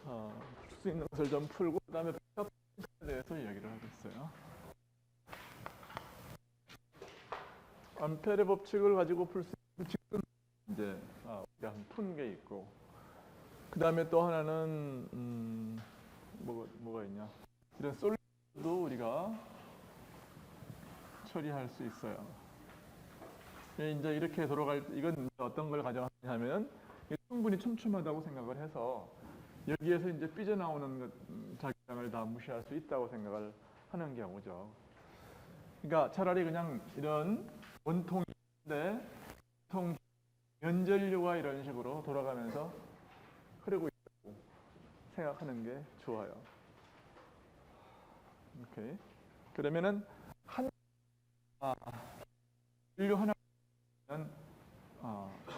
풀 수 있는 것을 좀 풀고 그다음에 백합 포인트에 대해서 이야기를 하겠어요. 암페레 법칙을 가지고 풀 수 있는 법칙은 이제 우리가 푼 게 있고, 그 다음에 또 하나는 뭐가 있냐? 이런 솔루션도 우리가 처리할 수 있어요. 이제 이렇게 돌아갈 때 이건 어떤 걸 가정하냐면 충분히 촘촘하다고 생각을 해서 여기에서 이제 삐져나오는 작용을 다 무시할 수 있다고 생각을 하는 경우죠. 그러니까 차라리 그냥 이런 원통인데 통 면전류가 이런 식으로 돌아가면서 흐르고 있다고 생각하는 게 좋아요. 오케이. 그러면은 인류 하나는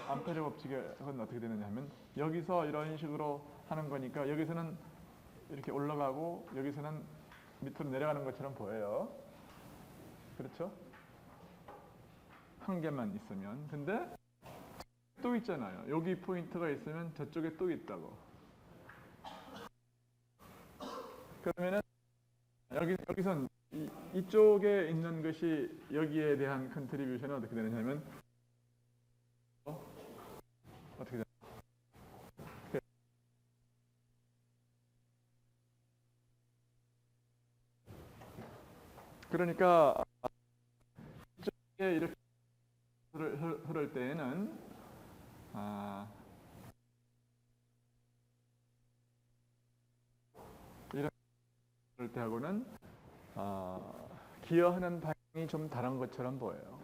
암페레 법칙은 어떻게 되느냐 하면 여기서 이런 식으로 하는 거니까 여기서는 이렇게 올라가고 여기서는 밑으로 내려가는 것처럼 보여요. 그렇죠? 한 개만 있으면. 근데 또 있잖아요. 여기 포인트가 있으면 저쪽에 또 있다고. 그러면은 여기선 이쪽에 있는 것이 여기에 대한 컨트리뷰션은 어떻게 되느냐면 어떻게 되나? 그러니까 이쪽에 이렇게 흐를 때에는 이런 흐를 때하고는 기여하는 방향이 좀 다른 것처럼 보여요.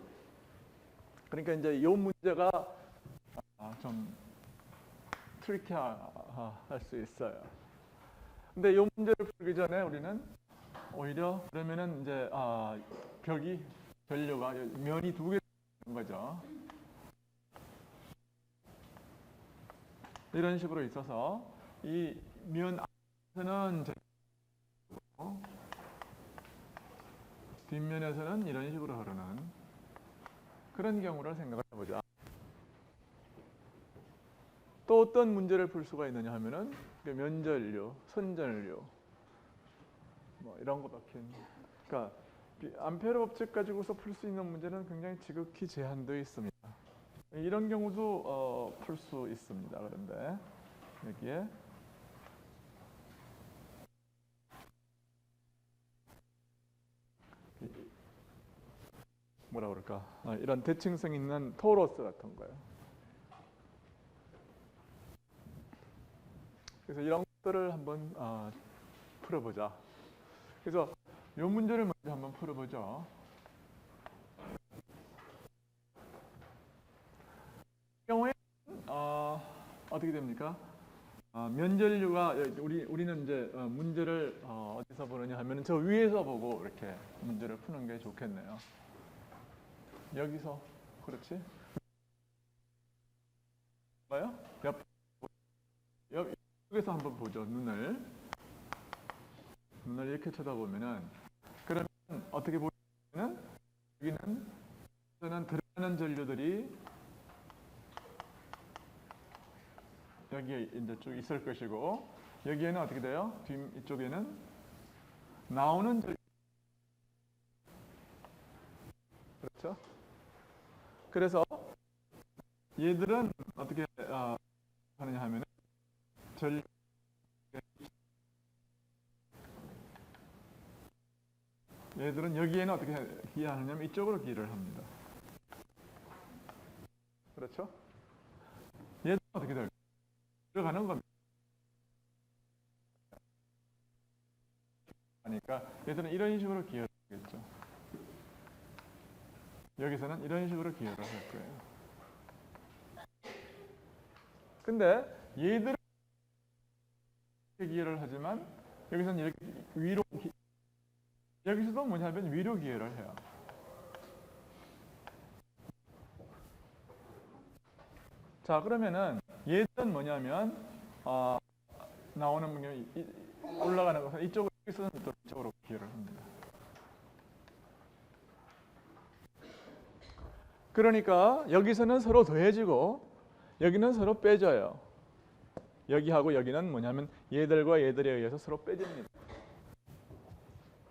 그러니까 이제 이 문제가 좀 트리키할 수 있어요. 근데 이 문제를 풀기 전에 우리는 오히려 그러면은 이제 벽이 전류가 면이 두 개 있는 거죠. 이런 식으로 있어서 이 면 안에서는 뒷면에서는 이런 식으로 흐르는 그런 경우를 생각을 해보자. 또 어떤 문제를 풀 수가 있느냐 하면은 면전류, 선전류 뭐 이런 거 박힌. 그러니까 암페르 법칙 가지고서 풀 수 있는 문제는 굉장히 지극히 제한되어 있습니다. 이런 경우도 풀 수 있습니다. 그런데 여기에 뭐라 그럴까? 이런 대칭성 있는 토로스 같은 거예요. 그래서 이런 것들을 한번 풀어보자. 그래서 이 문제를 먼저 한번 풀어보죠. 이 경우에 어떻게 됩니까? 면전류가 우리는 이제 문제를 어디서 보느냐 하면 저 위에서 보고 이렇게 문제를 푸는 게 좋겠네요. 여기서 그렇지? 봐요? 옆에서 한번 보죠. 눈을 이렇게 쳐다보면은 그러면 어떻게 보면은 여기는 들어가는 전류들이 여기에 이제 쭉 있을 것이고 여기에는 어떻게 돼요? 이쪽에는 나오는 전류. 그렇죠? 그래서 얘들은 어떻게 하느냐 하면은 얘들은 여기에는 어떻게 기여하느냐면 이쪽으로 기여를 합니다. 그렇죠? 얘들은 어떻게 될까요? 들어가는 겁니다. 그러니까 얘들은 이런 식으로 기여를 하겠죠. 여기서는 이런 식으로 기여를 할 거예요. 근데 얘들은 기여를 하지만 여기서는 이렇게 위로 여기서도 뭐냐면 위로 기여를 해요. 자, 그러면은 얘들은 뭐냐면 나오는 분이 올라가는 것은 이쪽에서는 또 이쪽으로 기여를 합니다. 그러니까 여기서는 서로 더해지고 여기는 서로 빼져요. 여기하고 여기는 뭐냐면 얘들과 얘들에 의해서 서로 빼집니다.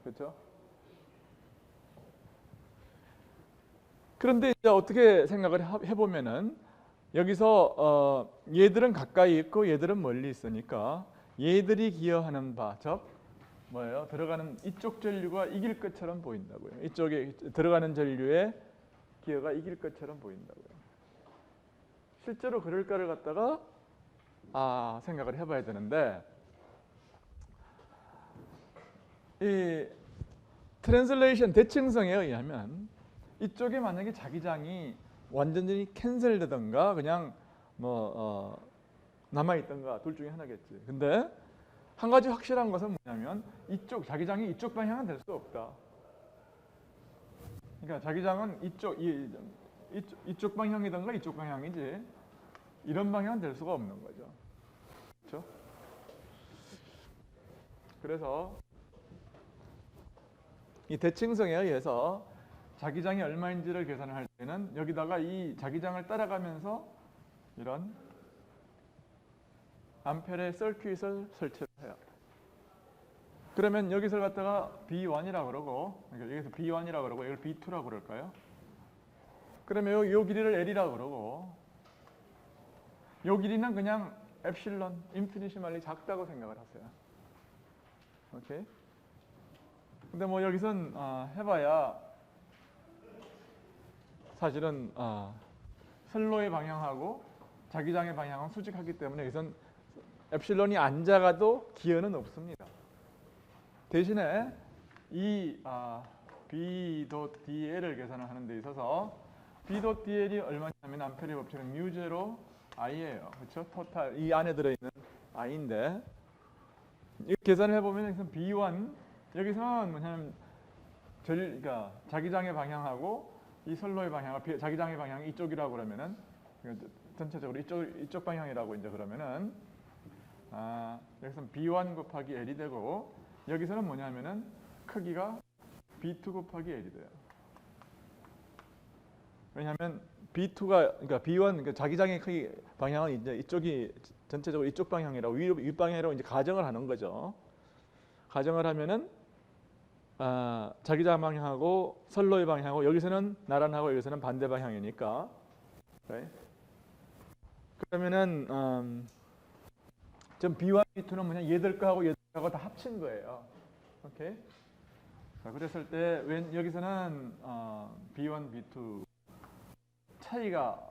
그렇죠? 그런데 이제 어떻게 생각을 해보면은 여기서 얘들은 가까이 있고 얘들은 멀리 있으니까 얘들이 기여하는 바, 즉 뭐예요? 들어가는 이쪽 전류가 이길 것처럼 보인다고요. 이쪽에 들어가는 전류의 기여가 이길 것처럼 보인다고요. 실제로 그럴까를 갖다가 생각을 해봐야 되는데, 이 트랜슬레이션 대칭성에 의하면 이쪽에 만약에 자기장이 완전히 캔슬되던가 그냥 남아있던가 둘 중에 하나겠지. 근데 한 가지 확실한 것은 뭐냐면 이쪽 자기장이 이쪽 방향은 될 수 없다. 그러니까 자기장은 이쪽 방향이던가 이쪽 방향이지 이런 방향은 될 수가 없는 거죠. 그렇죠? 그래서 이 대칭성에 의해서 자기장이 얼마인지를 계산을 할 때는 여기다가 이 자기장을 따라가면서 이런 암페르의 서큐잇을 설치를 해요. 그러면 여기서 갖다가 B1이라고 그러고, 그러니까 여기서 B1이라고 그러고 이걸 B2라고 그럴까요? 그러면 요 길이를 L이라고 그러고 요 길이는 그냥 엡실론, 인피니시멀리 작다고 생각을 하세요. 오케이? 근데 뭐 여기선 해봐야 사실은 선로의 방향하고 자기장의 방향은 수직하기 때문에 여기선 엡실론이 안 작아도 기여는 없습니다. 대신에 이 B.dl을 계산을 하는 데 있어서 B.dl이 얼마냐면 암페르의 법칙은 μ0 I예요. 그렇죠? 토탈 이 안에 들어있는 I인데 이 계산을 해보면 여기서 B1 여기서는 뭐냐면 그러니까 자기장의 방향하고 이 선로의 방향, 자기장의 방향이 이쪽이라고 그러면은 전체적으로 이쪽 방향이라고 이제 그러면은 여기서는 B1 곱하기 L이 되고 여기서는 뭐냐면은 크기가 B2 곱하기 L이 돼요. 왜냐하면 B2가 그러니까 B1 그러니까 자기장의 크기 방향은 이제 이쪽이 전체적으로 이쪽 방향이라고 윗방향이라고 이제 가정을 하는 거죠. 가정을 하면은 자기장 방향하고 선로의 방향하고 여기서는 나란하고 여기서는 반대 방향이니까 그러면은 좀 B1, B2는 뭐냐 얘들 거하고 얘들 거하고 다 합친 거예요. 오케이? 자, 그랬을 때 여기서는 B1, B2 차이가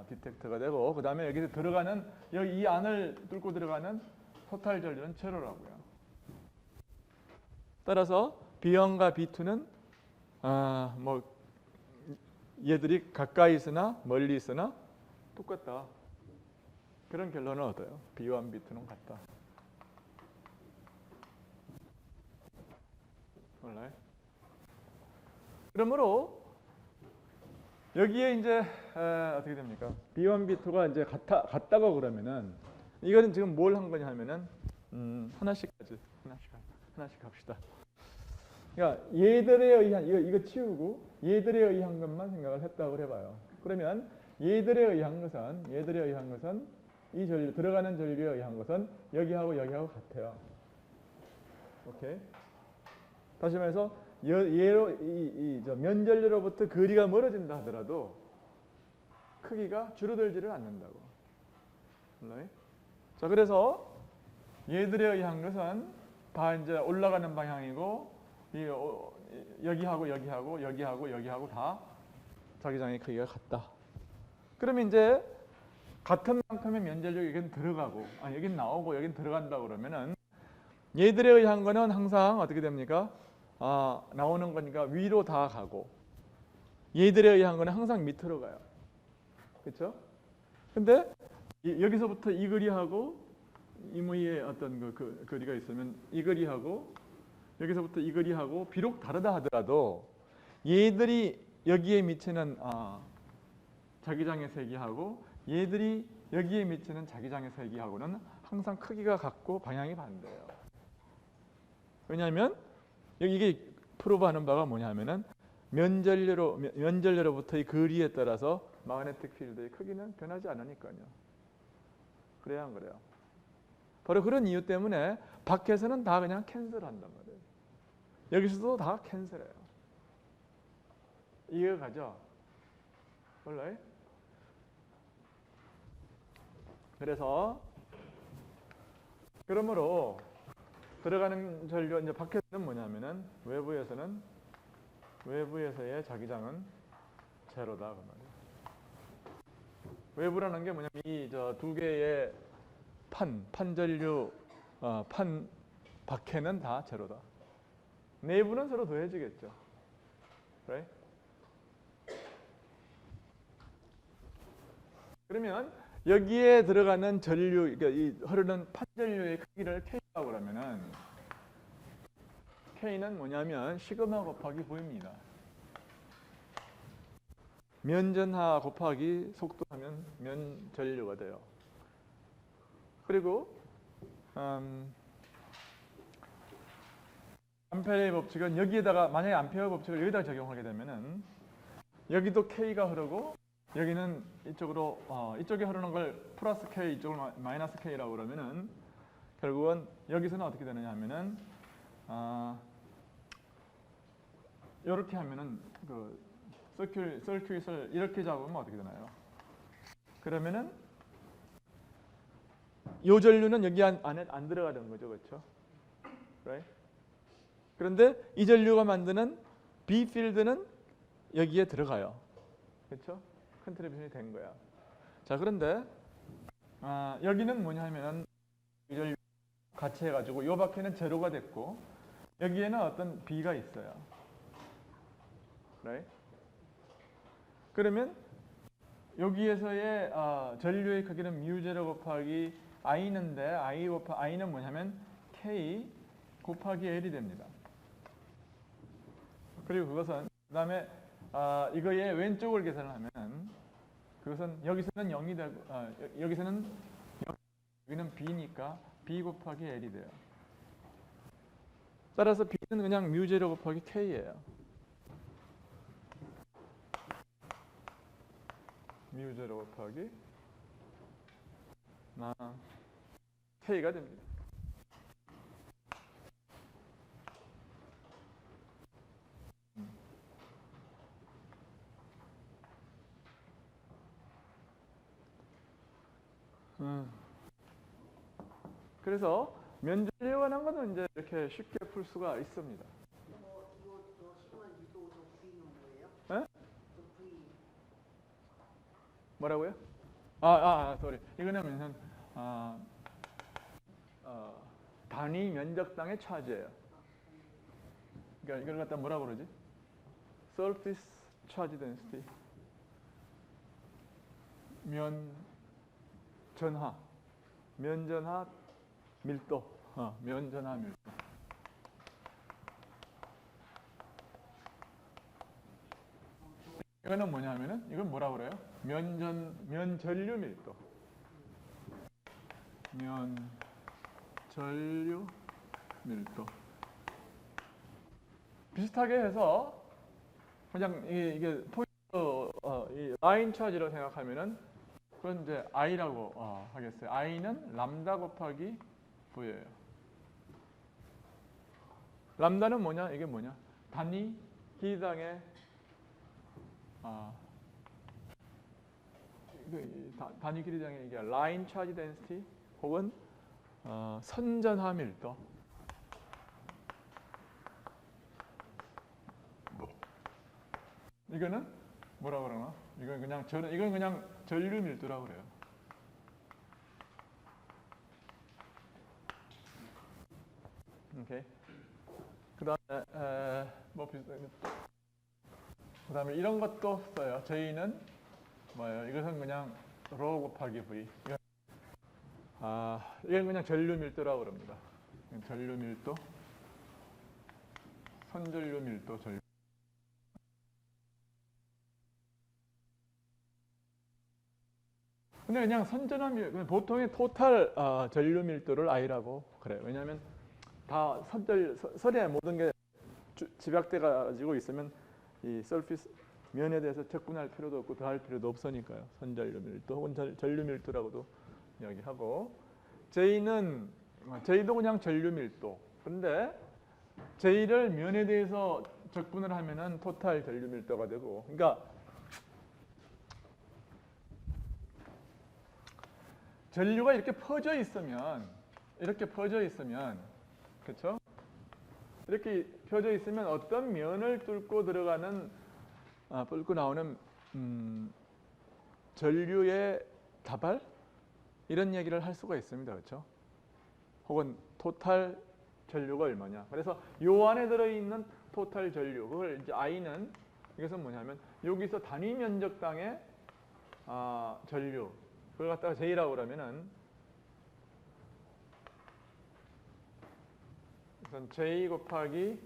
디텍트가 되고 그 다음에 여기서 들어가는 여기 이 안을 뚫고 들어가는 토탈 전류는 제로라고요. 따라서 B1과 B2는 뭐 얘들이 가까이 있으나 멀리 있으나 똑같다. 그런 결론을 얻어요. B1, B2는 같다. 몰라요? 그러므로 여기에 이제 어떻게 됩니까? B1, B2가 이제 같다고 그러면은 이거는 지금 뭘 한 거냐 하면은 하나씩 합시다. 그러니까 얘들에 의한 이거 치우고 얘들에 의한 것만 생각을 했다고 해봐요. 그러면 얘들에 의한 것은 이 전류 들어가는 전류에 의한 것은 여기하고 같아요. 오케이. 다시 말해서 얘로 저 면전류로부터 거리가 멀어진다 하더라도 크기가 줄어들지를 않는다고. 자, 그래서 얘들에 의한 것은 다 이제 올라가는 방향이고 여기하고 다 자기장의 크기가 같다. 그러면 이제 같은 만큼의 면전력이 여기는 들어가고 여긴 나오고 여긴 들어간다 그러면은 얘들에 의한 거는 항상 어떻게 됩니까? 나오는 거니까 위로 다 가고 얘들에 의한 거는 항상 밑으로 가요. 그렇죠? 근데 여기서부터 이 거리하고 이 무늬의 어떤 그 거리가 있으면 이 거리하고 여기서부터 이 거리하고 비록 다르다 하더라도 얘들이 여기에 미치는 자기장의 세기하고 얘들이 여기에 미치는 자기장의 세기하고는 항상 크기가 같고 방향이 반대예요. 왜냐하면 이게 프로브하는 바가 뭐냐면은 면전류로부터의 거리에 따라서 마그네틱 필드의 크기는 변하지 않으니까요. 그래야 안 그래요? 바로 그런 이유 때문에 밖에서는 다 그냥 캔슬한단 말이에요. 여기서도 다 캔슬해요. 이해가 가죠? 몰라요? 그래서 그러므로 들어가는 전류 이제 밖에서는 뭐냐면은 외부에서의 자기장은 제로다 그 말이에요. 외부라는 게 뭐냐면 이 저 두 개의 판전류 판 밖에는 다 제로다. 내부는 서로 더해지겠죠. right? 그러면 여기에 들어가는 전류, 그러니까 이 흐르는 판전류의 크기를 K라고 그러면은 K는 뭐냐면 시그마 곱하기 V입니다. 면전하 곱하기 속도하면 면전류가 돼요. 그리고 암페어의 법칙은 여기에다가 만약에 암페어 법칙을 여기다 적용하게 되면은 여기도 K가 흐르고 여기는 이쪽으로 이쪽에 흐르는 걸 플러스 K, 이쪽을 마이너스 K라고 그러면은 결국은 여기서는 어떻게 되느냐 하면은 이렇게 하면은 그 서큐잇을 이렇게 잡으면 어떻게 되나요? 그러면은 이 전류는 여기 안에 안 들어가는 거죠, 그렇죠? right? 그런데 이 전류가 만드는 B 필드는 여기에 들어가요, 그렇죠? 컨트리뷰션이 된 거야. 자, 그런데 여기는 뭐냐 하면은 이 전류 같이 해가지고 요 밖에는 제로가 됐고 여기에는 어떤 B가 있어요. right? 그러면 여기에서의 전류의 크기는 μ0 곱하기 I는데 I는 뭐냐면 K 곱하기 L이 됩니다. 그리고 그것은 그 다음에 이거의 왼쪽을 계산을 하면 그것은 여기서는 0이 되고 여기서는 여기는 B니까 B 곱하기 L이 돼요. 따라서 B는 그냥 μ0 곱하기 K예요. μ0 곱하기 K가 됩니다. 그래서 면전류에 관한 것은 이제 이렇게 쉽게 풀 수가 있습니다. 네? 뭐라고요? sorry. 이거는 무슨 단위 면적당의 차지예요. 그러니까 이걸 갖다 뭐라고 그러지? Surface Charge Density. 면전하 밀도. 면전하 밀도. 이거는 뭐냐면은 이건 뭐라고 그래요? 면전류 밀도. 면전류 밀도. 비슷하게 해서 그냥 이게 포인트 이 라인 차지라고 생각하면은 그건 이제 I라고 하겠어요. I는 람다 곱하기 V예요. 람다는 뭐냐? 이게 뭐냐? 단위 기당의 단위 길이장의 이게 라인 차지 덴시티 혹은 선전하 밀도. 이거는 뭐라고 그러나? 이건 그냥 전류 밀도라고 그래요. 오케이. 그다음에 이런 것도 써요. 저희는 뭐예요? 이것은 그냥 로 곱하기 V. 이건 그냥 전류 밀도라고 그럽니다. 전류 밀도, 선전류 밀도, 전류. 근데 그냥 선전함 보통의 토탈 전류 밀도를 I라고 그래요. 왜냐하면 다 설에 모든 게 집약돼 가지고 있으면 이 서피스 면에 대해서 접근할 필요도 없고 더할 필요도 없으니까요. 선전류 밀도 혹은 전류 밀도라고도 이야기하고 J도 그냥 전류 밀도. 근데 J를 면에 대해서 적분을 하면은 토탈 전류 밀도가 되고, 그러니까 전류가 이렇게 퍼져 있으면, 그렇죠? 이렇게 펴져 있으면 어떤 면을 뚫고 뚫고 나오는 전류의 다발 이런 얘기를 할 수가 있습니다, 그렇죠? 혹은 토탈 전류가 얼마냐. 그래서 요 안에 들어있는 토탈 전류, 그걸 이제 I는 이것은 뭐냐면 여기서 단위 면적당의 전류, 그걸 갖다가 J라고 그러면은 우선 J 곱하기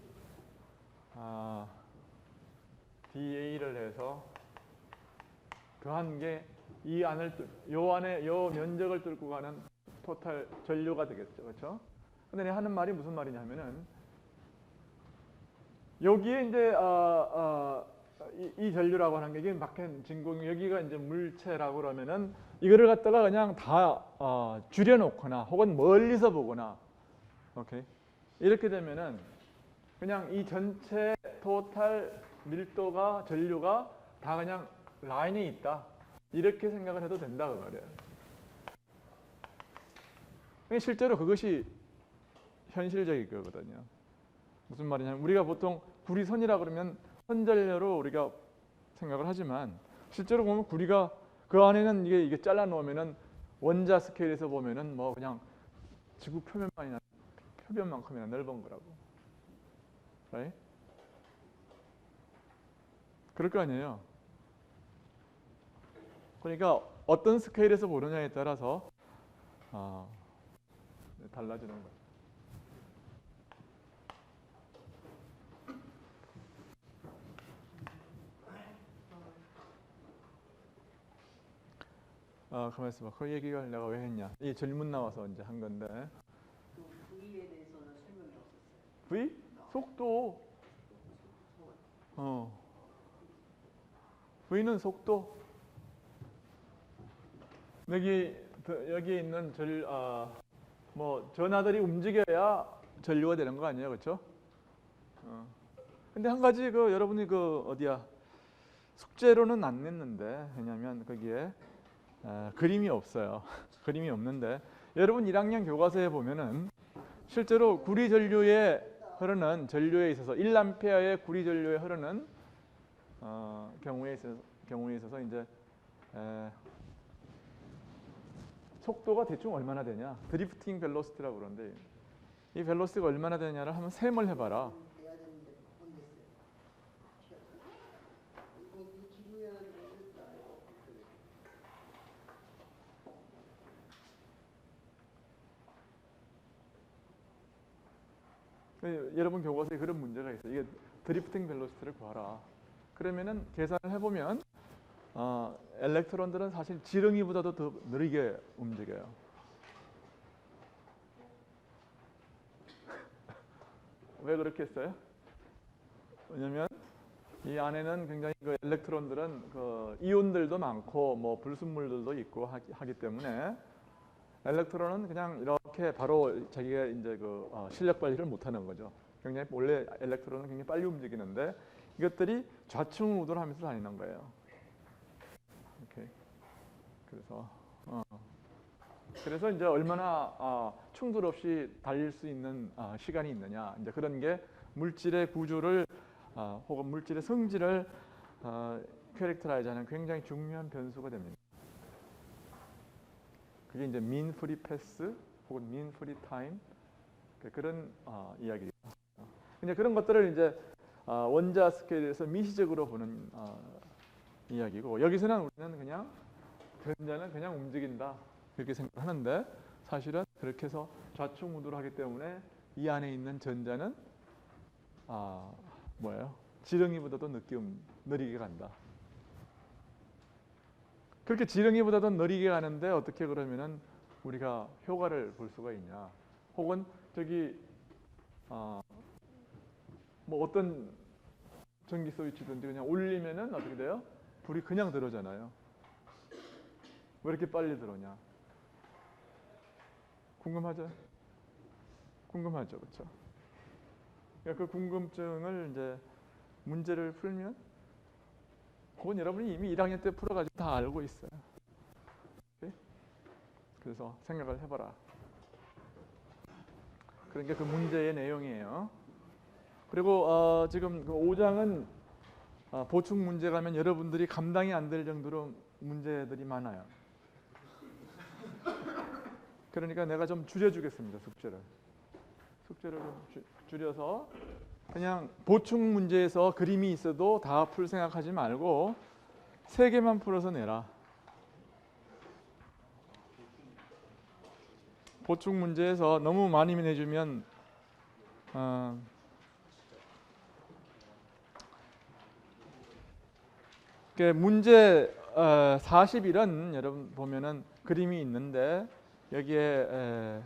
DA를 해서 더한 게 요 면적을 뚫고 가는 토탈 전류가 되겠죠, 그렇죠? 근데 내가 하는 말이 무슨 말이냐면은 여기에 이제 이 전류라고 하는 게 이게 막힌 진공, 여기가 이제 물체라고 그러면은 이거를 갖다가 그냥 다 줄여놓거나 혹은 멀리서 보거나, 오케이, 이렇게 되면은 그냥 이 전체 토탈 밀도가 전류가 다 그냥 라인에 있다, 이렇게 생각을 해도 된다 그 말이에요. 실제로 그것이 현실적인 거거든요. 무슨 말이냐면 우리가 보통 구리선이라 그러면 선전료로 우리가 생각을 하지만 실제로 보면 구리가 그 안에는 이게 잘라 놓으면은 원자 스케일에서 보면은 뭐 그냥 지구 표면만큼이나 넓은 거라고. right? 그럴 거 아니에요. 그러니까 어떤 스케일에서 보느냐에 따라서 달라지는 거예요. 가만 있어봐. 그 얘기를 내가 왜 했냐? 이 질문 나와서 이제 한 건데. V에 대해서는 설명이 없었어요. V? 속도. V는 속도. 여기 있는 전하들이 움직여야 전류가 되는 거 아니에요, 그렇죠? 근데 한 가지 여러분이 숙제로는 안 냈는데, 왜냐하면 거기에 그림이 없어요. 그림이 없는데 여러분 1학년 교과서에 보면은 실제로 구리 전류에 흐르는 전류에 있어서 1A 구리 전류에 흐르는 경우에 있어서 이제 속도가 대충 얼마나 되냐, 드리프팅 벨로시티라고 그러는데 이 벨로시티가 얼마나 되냐를 한번 셈을 해봐라. 여러분 교과서에 그런 문제가 있어요. 이게 드리프팅 벨로시티를 구하라. 그러면은 계산을 해보면 엘렉트론들은 사실 지렁이보다도 더 느리게 움직여요. 왜 그렇게 했어요? 왜냐면 이 안에는 굉장히 엘렉트론들은 이온들도 많고 뭐 불순물들도 있고 하기 때문에 엘렉트론은 그냥 이렇게 바로 자기가 이제 실력 발휘를 못하는 거죠. 굉장히 원래 엘렉트론은 굉장히 빨리 움직이는데 이것들이 좌충우돌 하면서 다니는 거예요. 오케이. 그래서 이제 얼마나 충돌 없이 달릴 수 있는 시간이 있느냐, 이제 그런 게 물질의 구조를 혹은 물질의 성질을 캐릭터라이즈하는 굉장히 중요한 변수가 됩니다. 그게 이제 mean free pass 혹은 mean free time, 그런 이야기입니다. 이제 그런 것들을 이제 원자 스케일에서 미시적으로 보는 이야기고, 여기서는 우리는 그냥 전자는 그냥 움직인다 이렇게 생각하는데 사실은 그렇게 해서 좌충우돌하기 때문에 이 안에 있는 전자는 지렁이보다도 느리게 간다. 그렇게 지렁이보다도 느리게 가는데 어떻게 그러면은 우리가 효과를 볼 수가 있냐? 혹은 어떤 전기 스위치든지 그냥 올리면은 어떻게 돼요? 불이 그냥 들어오잖아요. 왜 이렇게 빨리 들어오냐? 궁금하죠? 궁금하죠, 그렇죠? 그러니까 그 궁금증을 이제 문제를 풀면 그건 여러분이 이미 1학년 때 풀어가지고 다 알고 있어요. 오케이? 그래서 생각을 해봐라. 그러니까 그 문제의 내용이에요. 그리고 지금 그 5장은 보충 문제가면 여러분들이 감당이 안 될 정도로 문제들이 많아요. 그러니까 내가 좀 줄여주겠습니다. 숙제를 좀 줄여서 그냥 보충 문제에서 그림이 있어도 다 풀 생각하지 말고 3개만 풀어서 내라. 보충 문제에서 너무 많이 내주면 문제 41은 여러분 보면은 그림이 있는데 여기에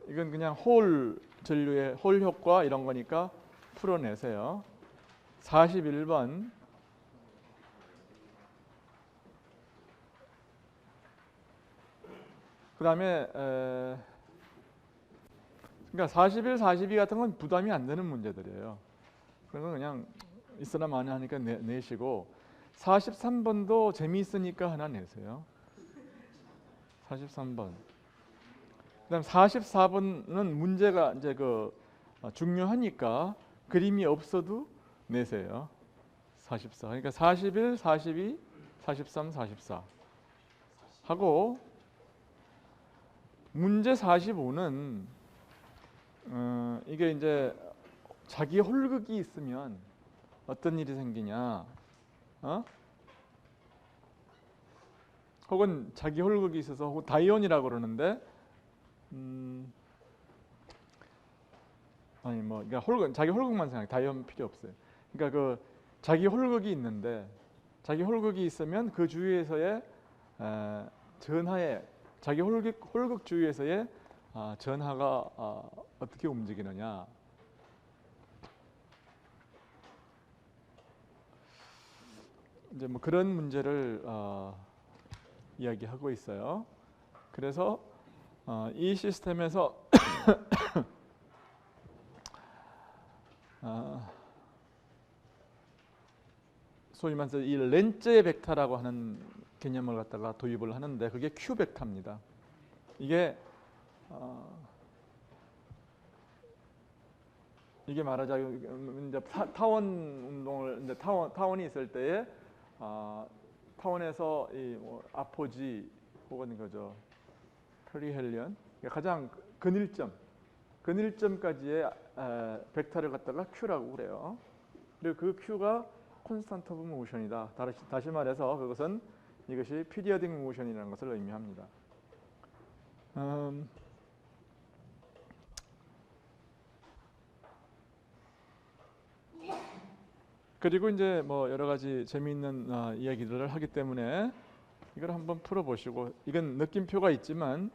이건 그냥 홀 전류의 홀 효과 이런 거니까 풀어내세요. 41번 그 다음에 그러니까 41, 42 같은 건 부담이 안 되는 문제들이에요. 그래서 그냥 있으나 마나 하니까 내시고 43번도 재미있으니까 하나 내세요. 43번. 그다음 44번은 문제가 이제 중요하니까 그림이 없어도 내세요. 44. 그러니까 41, 42, 43, 44 하고 문제 45는 이게 이제 자기 홀극이 있으면 어떤 일이 생기냐? 혹은 자기 홀극이 있어서 혹은 다이온이라고 그러는데 아니 뭐 그러니까 홀극 자기 홀극만 생각 다이온 필요 없어요. 그러니까 그 자기 홀극이 있는데 자기 홀극이 있으면 그 주위에서의 전하에 자기 홀극 주위에서의 전하가 어떻게 움직이느냐. 이제 뭐 그런 문제를 이야기하고 있어요. 그래서 이 시스템에서 소위 말해서 이 렌즈 벡터라고 하는 개념을 갖다가 도입을 하는데 그게 Q 벡터입니다. 이게 말하자면 이제 타원 운동을 이제 타원이 있을 때에 타원에서 이 뭐 아포지 혹은 그죠 페리헬리언 가장 근일점까지의 벡터를 갖다가 Q라고 그래요. 그리고 그 Q가 콘스턴트 오브 모션이다. 다시 말해서 그것은 이것이 피리어딕 모션이라는 것을 의미합니다. 그리고 이제 뭐 여러 가지 재미있는 이야기들을 하기 때문에 이걸 한번 풀어보시고 이건 느낌표가 있지만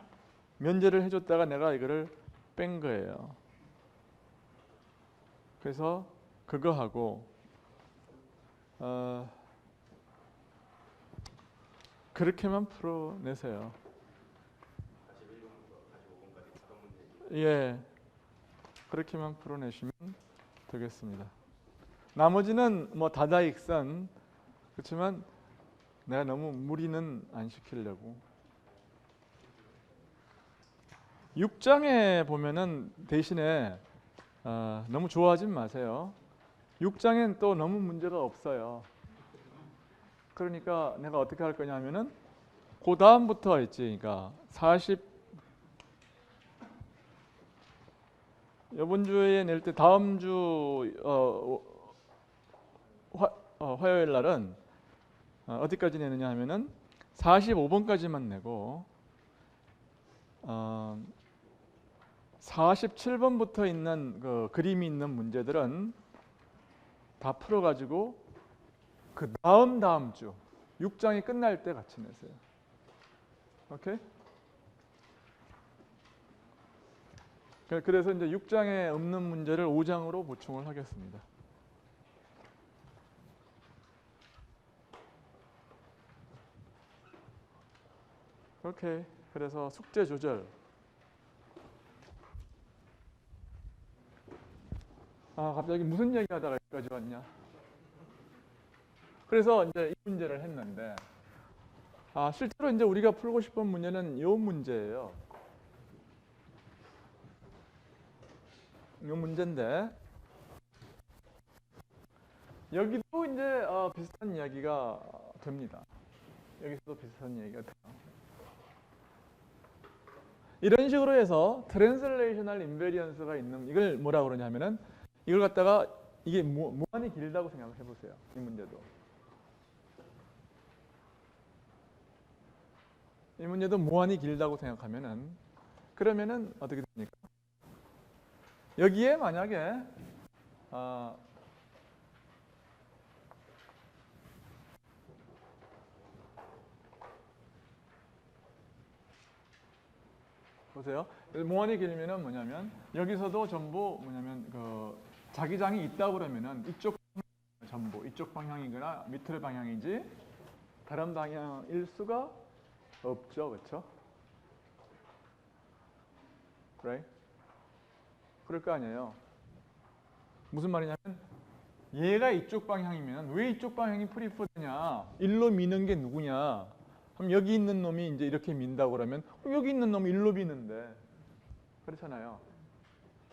면제를 해줬다가 내가 이거를 뺀 거예요. 그래서 그거 하고 그렇게만 풀어내세요. 예, 그렇게만 풀어내시면 되겠습니다. 나머지는 뭐 다다익선 그렇지만 내가 너무 무리는 안 시키려고. 6장에 보면은 대신에 너무 좋아하진 마세요. 6장엔 또 너무 문제가 없어요. 그러니까 내가 어떻게 할 거냐면은 그 다음부터 있지. 그러니까 40 이번 주에 낼 때 다음 주 화요일 날은 어디까지 내느냐 하면은 45번까지만 내고 47번부터 있는 그 그림이 있는 문제들은 다 풀어가지고 그 다음 주 6장이 끝날 때 같이 내세요. 오케이? 그래서 이제 6장에 없는 문제를 5장으로 보충을 하겠습니다. 오케이. 그래서 숙제 조절. 갑자기 무슨 얘기하다가 여기까지 왔냐? 그래서 이제 이 문제를 했는데, 실제로 이제 우리가 풀고 싶은 문제는 이 문제예요. 이 문제인데, 여기도 이제 비슷한 이야기가 됩니다. 여기서도 비슷한 이야기가 돼요. 이런 식으로 해서 트랜슬레이셔널 인베리언스가 있는, 이걸 뭐라고 그러냐면은, 이걸 갖다가 이게 무한히 길다고 생각해 보세요. 이 문제도. 이 문제도 무한히 길다고 생각하면은, 그러면은 어떻게 됩니까? 여기에 만약에 보세요. 무한히 길면은 뭐냐면 여기서도 전부 뭐냐면 그 자기장이 있다 그러면은 이쪽 전부 이쪽 방향이거나 밑으로 방향이지 다른 방향일 수가 없죠, 그렇죠? Right? 그럴 거 아니에요. 무슨 말이냐면 얘가 이쪽 방향이면 왜 이쪽 방향이 프리퍼드냐? 일로 미는 게 누구냐? 그럼 여기 있는 놈이 이제 이렇게 민다고 그러면 여기 있는 놈이 일로 미는데 그렇잖아요.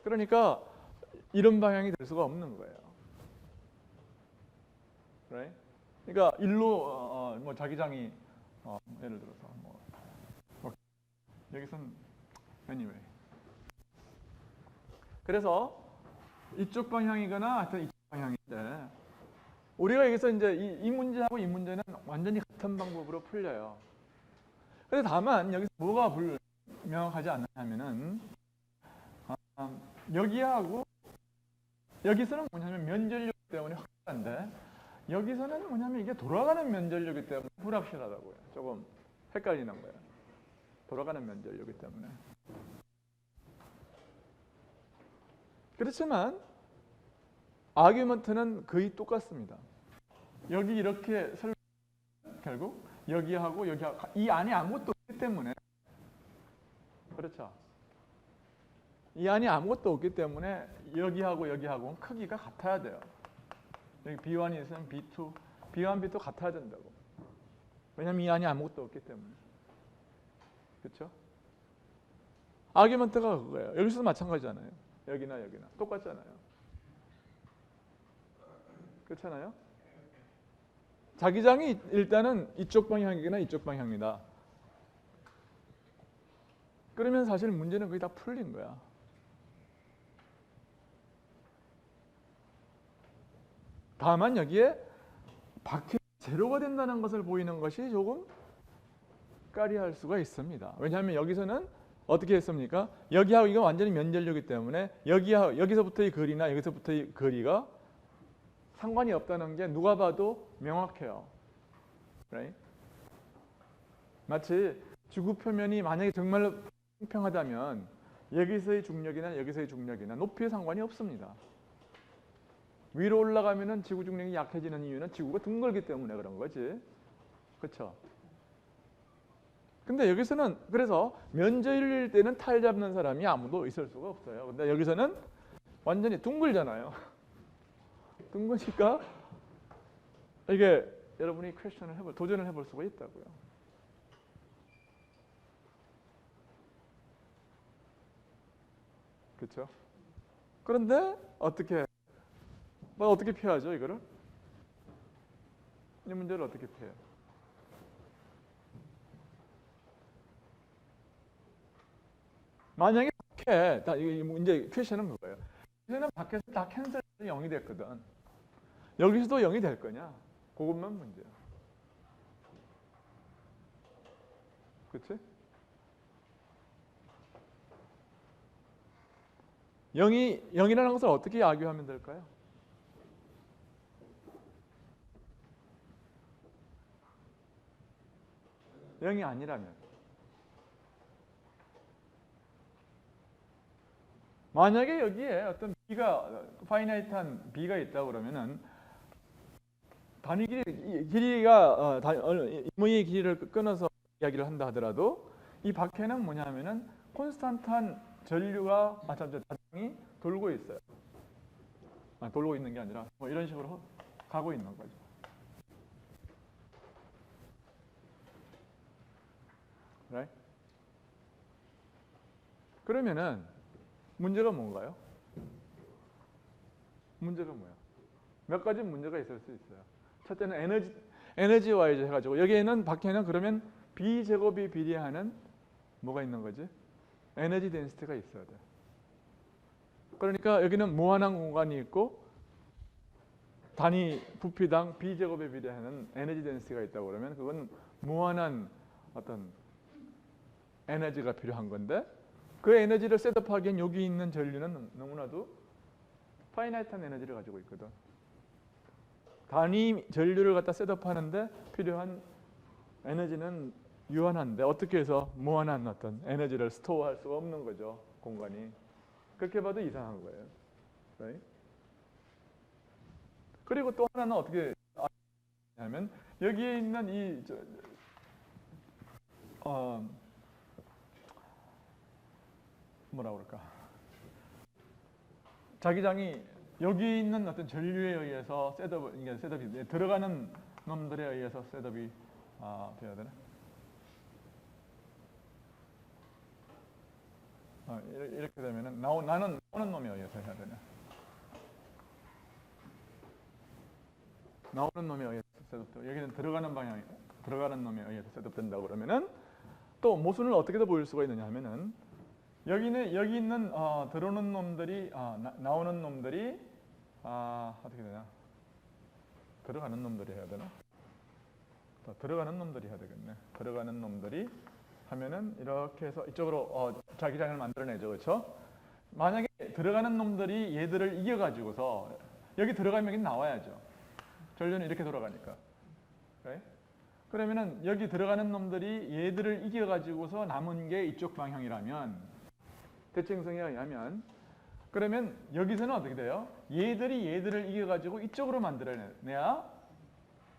그러니까 이런 방향이 될 수가 없는 거예요. Right? 그러니까 일로 뭐 자기장이 예를 들어서 뭐 여기서는 anyway. 그래서 이쪽 방향이거나 하여튼 이쪽 방향인데 우리가 여기서 이제 이 문제하고 이 문제는 완전히 같은 방법으로 풀려요. 그런데 다만 여기서 뭐가 명확하지 않냐면은 여기하고 여기서는 뭐냐면 면전력 때문에 확실한데 여기서는 뭐냐면 이게 돌아가는 면전력이기 때문에 불확실하다고요. 조금 헷갈리는 거예요. 돌아가는 면전력이기 때문에. 그렇지만 아규먼트는 거의 똑같습니다. 여기 이렇게 결국 여기하고 여기하고 이 안에 아무것도 없기 때문에 그렇죠. 이 안에 아무것도 없기 때문에 여기하고 여기하고는 크기가 같아야 돼요. 여기 B1이 있으면 B2, B1, B2 같아야 된다고. 왜냐하면 이 안에 아무것도 없기 때문에. 그렇죠? 아규먼트가 그거예요. 여기서도 마찬가지잖아요. 여기나 여기나 똑같잖아요. 그렇잖아요. 자기장이 일단은 이쪽 방향이거나 이쪽 방향이다. 그러면 사실 문제는 거의 다 풀린 거야. 다만 여기에 밖에 제로가 된다는 것을 보이는 것이 조금 까리할 수가 있습니다. 왜냐하면 여기서는 어떻게 했습니까? 여기하고 이거 완전히 면전력이기 때문에 여기서부터의 거리나 여기서부터의 거리가 상관이 없다는 게 누가 봐도 명확해요. Right? 마치 지구 표면이 만약에 정말로 평평하다면 여기서의 중력이나 높이에 상관이 없습니다. 위로 올라가면은 지구 중력이 약해지는 이유는 지구가 둥글기 때문에 그런 거지. 그렇죠? 근데 여기서는 그래서 면적일 때는 탈 잡는 사람이 아무도 있을 수가 없어요. 근데 여기서는 완전히 둥글잖아요. 둥그니까 이게 여러분이 도전을 해볼 수가 있다고요. 그렇죠? 그런데 어떻게 피하죠, 이거를? 이 문제를 어떻게 피해요? 만약에 이제 퀘션은 그거예요. 퀘션은 밖에서 다 캔슬 0이 됐거든. 여기서도 0이 될 거냐? 그것만 문제야. 그렇지? 0이라는 것을 어떻게 야기하면 될까요? 영이 아니라면 만약에 여기에 어떤 파이나이트한 b가 있다 그러면은 단위 길이가 임의의 길이를 끊어서 이야기를 한다 하더라도 이 밖에는 뭐냐면은 콘스탄트한 자장이 돌고 있어요. 돌고 있는 게 아니라 뭐 이런 식으로 가고 있는 거죠. Right? 그러면은 문제가 뭔가요? 문제가 뭐야? 몇 가지 문제가 있을 수 있어요. 첫째는 에너지 와이즈 해가지고 여기에는 밖에는 그러면 B 제곱이 비례하는 뭐가 있는 거지? 에너지 덴시티가 있어야 돼. 그러니까 여기는 무한한 공간이 있고 단위 부피당 B 제곱에 비례하는 에너지 덴시티가 있다고 그러면 그건 무한한 어떤 에너지가 필요한 건데 그 에너지를 셋업하기엔 여기 있는 전류는 너무나도 파이나이트한 에너지를 가지고 있거든. 단위 전류를 갖다 셋업하는데 필요한 에너지는 유한한데 어떻게 해서 무한한 어떤 에너지를 스토어할 수가 없는 거죠. 공간이. 그렇게 봐도 이상한 거예요. Right? 그리고 또 하나는 어떻게 하냐면 여기에 있는 이 뭐라 그럴까? 자기장이 여기 있는 어떤 전류에 의해서 셋업이 들어가는 놈들에 의해서 셋업이 돼야 되나? 이렇게 되면은 나는 나오는 놈에 의해서 해야 되나? 나오는 놈에 의해서 셋업되고 여기는 들어가는 놈에 의해서 셋업된다고 그러면은 또 모순을 어떻게 더 보일 수가 있느냐 하면은 여기 있는 들어오는 놈들이 나오는 놈들이 어떻게 되냐? 들어가는 놈들이 해야 되나? 들어가는 놈들이 해야 되겠네. 들어가는 놈들이 하면은 이렇게 해서 이쪽으로 자기장을 만들어내죠, 그렇죠? 만약에 들어가는 놈들이 얘들을 이겨가지고서 여기 들어가면 여기 나와야죠. 전류는 이렇게 돌아가니까. Okay? 그러면은 여기 들어가는 놈들이 얘들을 이겨가지고서 남은 게 이쪽 방향이라면 대칭성에 의하면 그러면 여기서는 어떻게 돼요? 얘들이 얘들을 이겨가지고 이쪽으로 만들어내야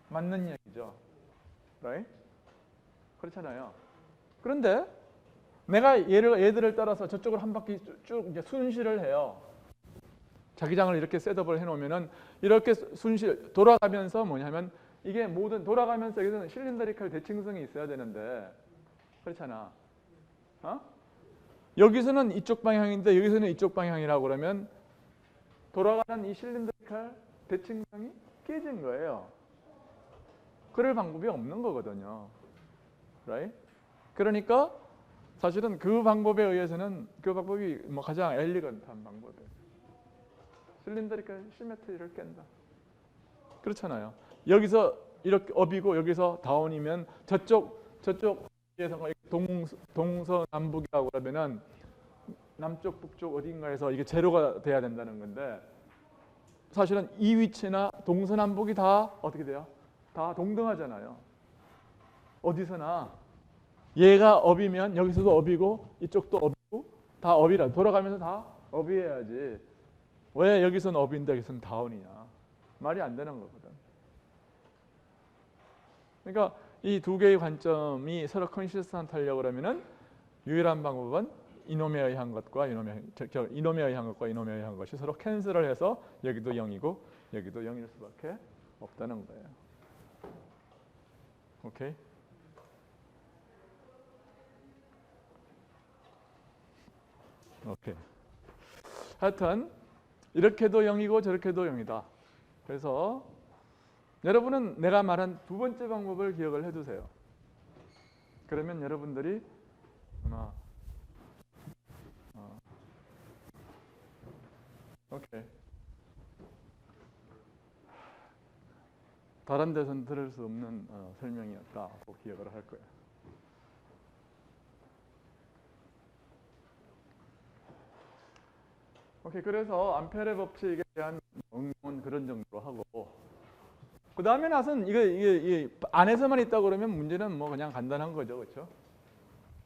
맞는 얘기죠. Right? 그렇잖아요. 그런데 내가 얘들을 따라서 저쪽으로 한 바퀴 쭉 이제 순실을 해요. 자기장을 이렇게 셋업을 해놓으면은 이렇게 순실 돌아가면서 뭐냐면 이게 모든 돌아가면서 여기서는 실린더리컬 대칭성이 있어야 되는데 그렇잖아. 여기서는 이쪽 방향인데 여기서는 이쪽 방향이라고 그러면 돌아가는 이 실린더리컬 대칭성이 깨진 거예요. 그럴 방법이 없는 거거든요. Right? 그러니까 사실은 그 방법에 의해서는 그 방법이 뭐 가장 엘리건트한 방법이에요. 실린더리컬 시메트리를 깬다. 그렇잖아요. 여기서 이렇게 업이고 여기서 다운이면 저쪽에서 동서남북이라고 그러면은 남쪽 북쪽 어딘가에서 이게 제로가 돼야 된다는 건데 사실은 이 위치나 동서남북이 다 어떻게 돼요? 다 동등하잖아요. 어디서나 얘가 업이면 여기서도 업이고 이쪽도 업이고 다 업이라 돌아가면서 다 업이해야지. 왜 여기서는 업인데 여기서는 다운이냐? 말이 안 되는 거거든. 그러니까 이 두 개의 관점이 서로 컨시스턴트하려고 그러면은 유일한 방법은 이놈에 의한 것과 이놈에 의한 것과 이놈에 의한 것이 서로 캔슬을 해서 여기도 0이고 여기도 0일 수밖에 없다는 거예요. 오케이? 오케이. 하여튼 이렇게도 0이고 저렇게도 0이다. 그래서 여러분은 내가 말한 두 번째 방법을 기억을 해두세요. 그러면 여러분들이 아마 오케이. 다른 데서는 들을 수 없는 설명이었다고 기억을 할 거예요. 오케이. 그래서 암페르의 법칙에 대한 응용은 그런 정도로 하고 그 다음에 나선 이게 안에서만 있다 그러면 문제는 뭐 그냥 간단한 거죠, 그렇죠?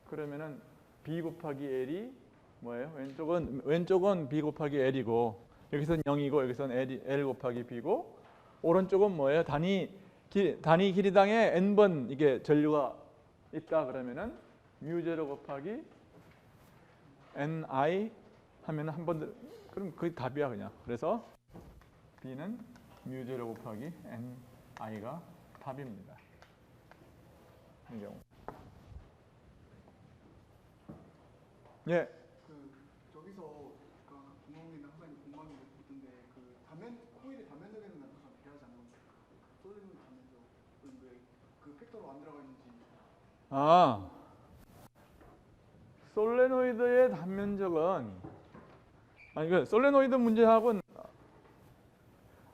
그러면은 B 곱하기 L이 뭐예요? 왼쪽은 B 곱하기 L이고 여기서는 0이고 여기서는 L 곱하기 B고 오른쪽은 뭐예요? 단위 길이당에 n번 이게 전류가 있다 그러면은 μ0 곱하기 ni 하면은 한 번 그럼 그게 답이야 그냥. 그래서 B는 μ0 곱하기 ni가 답입니다. 이 경우. 예. 저기서 공학이나 항상 공부하는 거 보던데 코일의 단면적에는 항상 비례하잖아요. 솔레노이드 단면적 그 팩터로 안 들어가 있는지. 솔레노이드의 단면적은 그 솔레노이드 문제하고는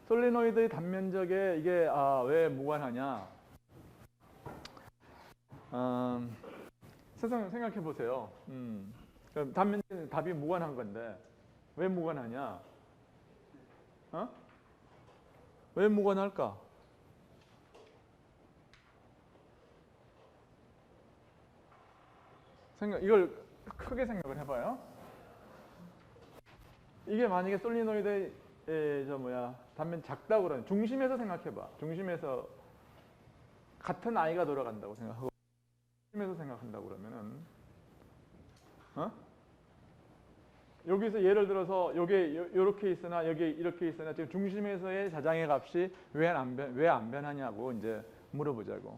솔레노이드의 단면적에 이게 왜 무관하냐? 세상 생각해 보세요. 단면적 답이 무관한 건데 왜 무관하냐? 왜 무관할까? 이걸 크게 생각을 해봐요. 이게 만약에 솔리노이드의 단면 작다고 그러면 중심에서 생각해봐. 중심에서 같은 I가 돌아간다고 생각하고 중심에서 생각한다고 그러면은 여기서 예를 들어서 여기 이렇게 있으나 여기 이렇게 있으나 지금 중심에서의 자장의 값이 왜 안 변하냐고 이제 물어보자고.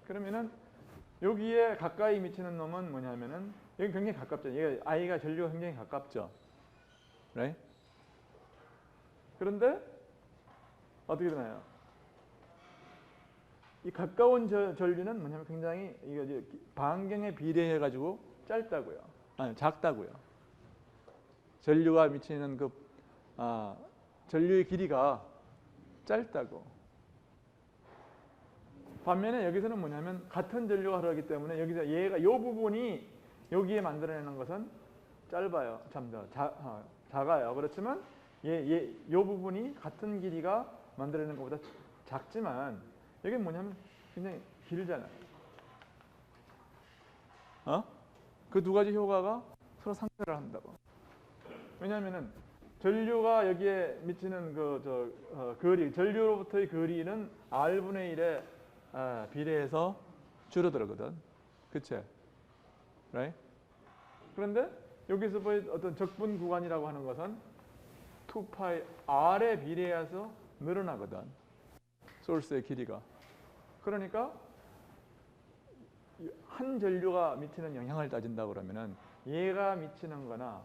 그러면은 여기에 가까이 미치는 놈은 뭐냐면은 여기 굉장히 가깝죠. 얘가 I가 전류가 굉장히 가깝죠. right? 그런데 어떻게 되나요? 이 가까운 전류는 뭐냐면 굉장히 이거 반경에 비례해 가지고 짧다고요. 작다고요. 전류가 미치는 전류의 길이가 짧다고. 반면에 여기서는 뭐냐면 같은 전류가 흐르기 때문에 여기서 이 부분이 여기에 만들어내는 것은 짧아요. 작아요. 그렇지만 이 부분이 같은 길이가 만들어내는 것보다 작지만 여기 뭐냐면 굉장히 길잖아요. 그 두 가지 효과가 서로 상쇄를 한다고. 왜냐하면은 전류가 여기에 미치는 거리, 전류로부터의 거리는 R분의 1에 비례해서 줄어들거든. 그치? right? 그런데 여기서 어떤 적분 구간이라고 하는 것은 2파이 R에 비례해서 늘어나거든. 소스의 길이가. 그러니까 한 전류가 미치는 영향을 따진다 그러면은 얘가 미치는 거나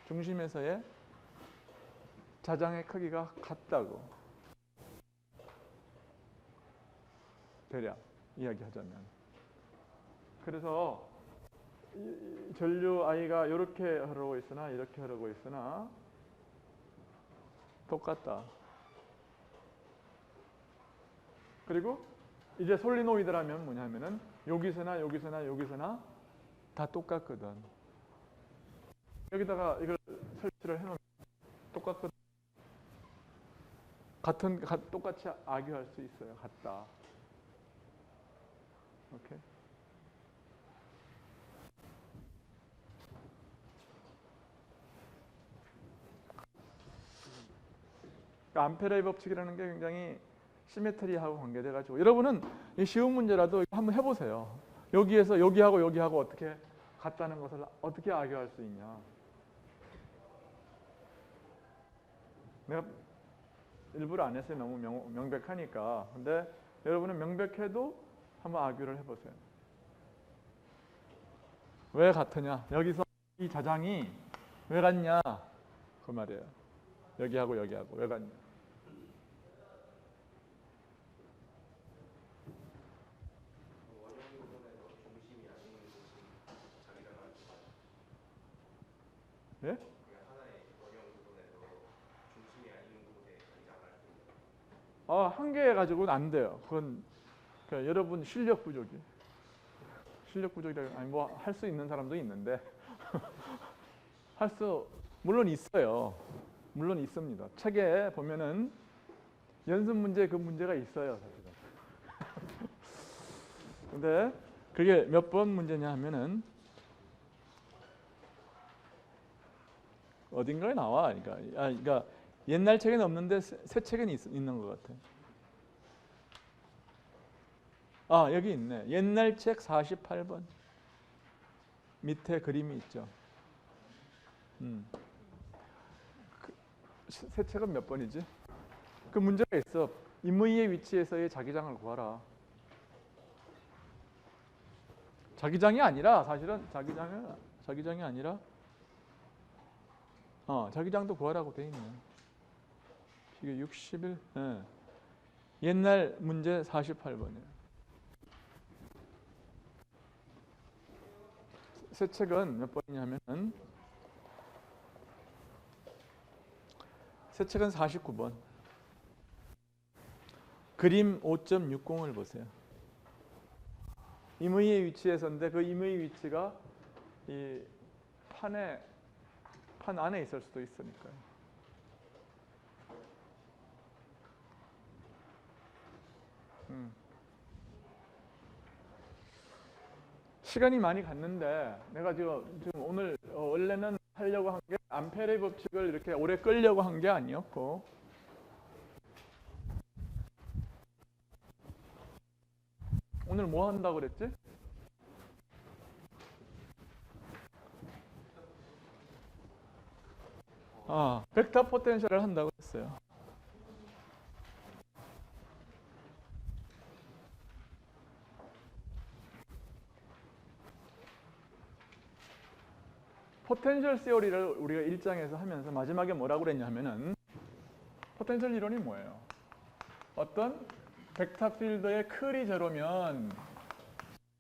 중심에서의 자장의 크기가 같다고. 대략 이야기하자면. 그래서 전류 I가 이렇게 흐르고 있으나 이렇게 흐르고 있으나 똑같다. 그리고 이제 솔리노이드라면 뭐냐면은 여기서나 다 똑같거든. 여기다가 이걸 설치를 해놓으면 똑같거든. 똑같이 악유할 수 있어요. 같다. 오케이. 그러니까 암페르의 법칙이라는 게 굉장히 시메트리하고 관계돼 가지고 여러분은 이 쉬운 문제라도 한번 해보세요. 여기에서 여기하고 어떻게 같다는 것을 어떻게 악유할 수 있냐. 내가 일부러 안 했어요. 너무 명백하니까. 근데 여러분은 명백해도 한번 악유를 해보세요. 왜 같으냐? 여기서 이 자장이 왜 같냐? 그 말이에요. 여기하고 왜 같냐? 예? 한 개 가지고는 안 돼요. 그건 그러니까 여러분 실력 부족이. 아니 뭐 할 수 있는 사람도 있는데 물론 있어요. 물론 있습니다. 책에 보면은 연습 문제 그 문제가 있어요, 사실은. 근데 그게 몇 번 문제냐 하면은 어딘가에 나와. 그러니까 옛날 책에는 없는데 새 책에는 있는 것 같아. 여기 있네. 옛날 책 48번. 밑에 그림이 있죠. 세책은 몇 번이지? 그 문제가 있어. 임의의 위치에서의 자기장을 구하라. 자기장이 아니라 사실은 자기장이 아니라 자기장도 구하라고 돼 있네. 이게 61. 예. 옛날 문제 48번이에요. 세책은 몇 번이냐면은 세책은 49번. 그림 5.60을 보세요. 임의의 위치에서인데 그 임의의 위치가 이 판 안에 있을 수도 있으니까요. 시간이 많이 갔는데 내가 지금 오늘 원래는 하려고 한 게 암페르의 법칙을 이렇게 오래 끌려고 한 게 아니었고 오늘 뭐 한다고 그랬지? 벡터 포텐셜을 한다고 했어요. 포텐셜 시어리를 우리가 1장에서 하면서 마지막에 뭐라고 그랬냐면은 포텐셜 이론이 뭐예요? 어떤 벡터 필드의 클이 제로면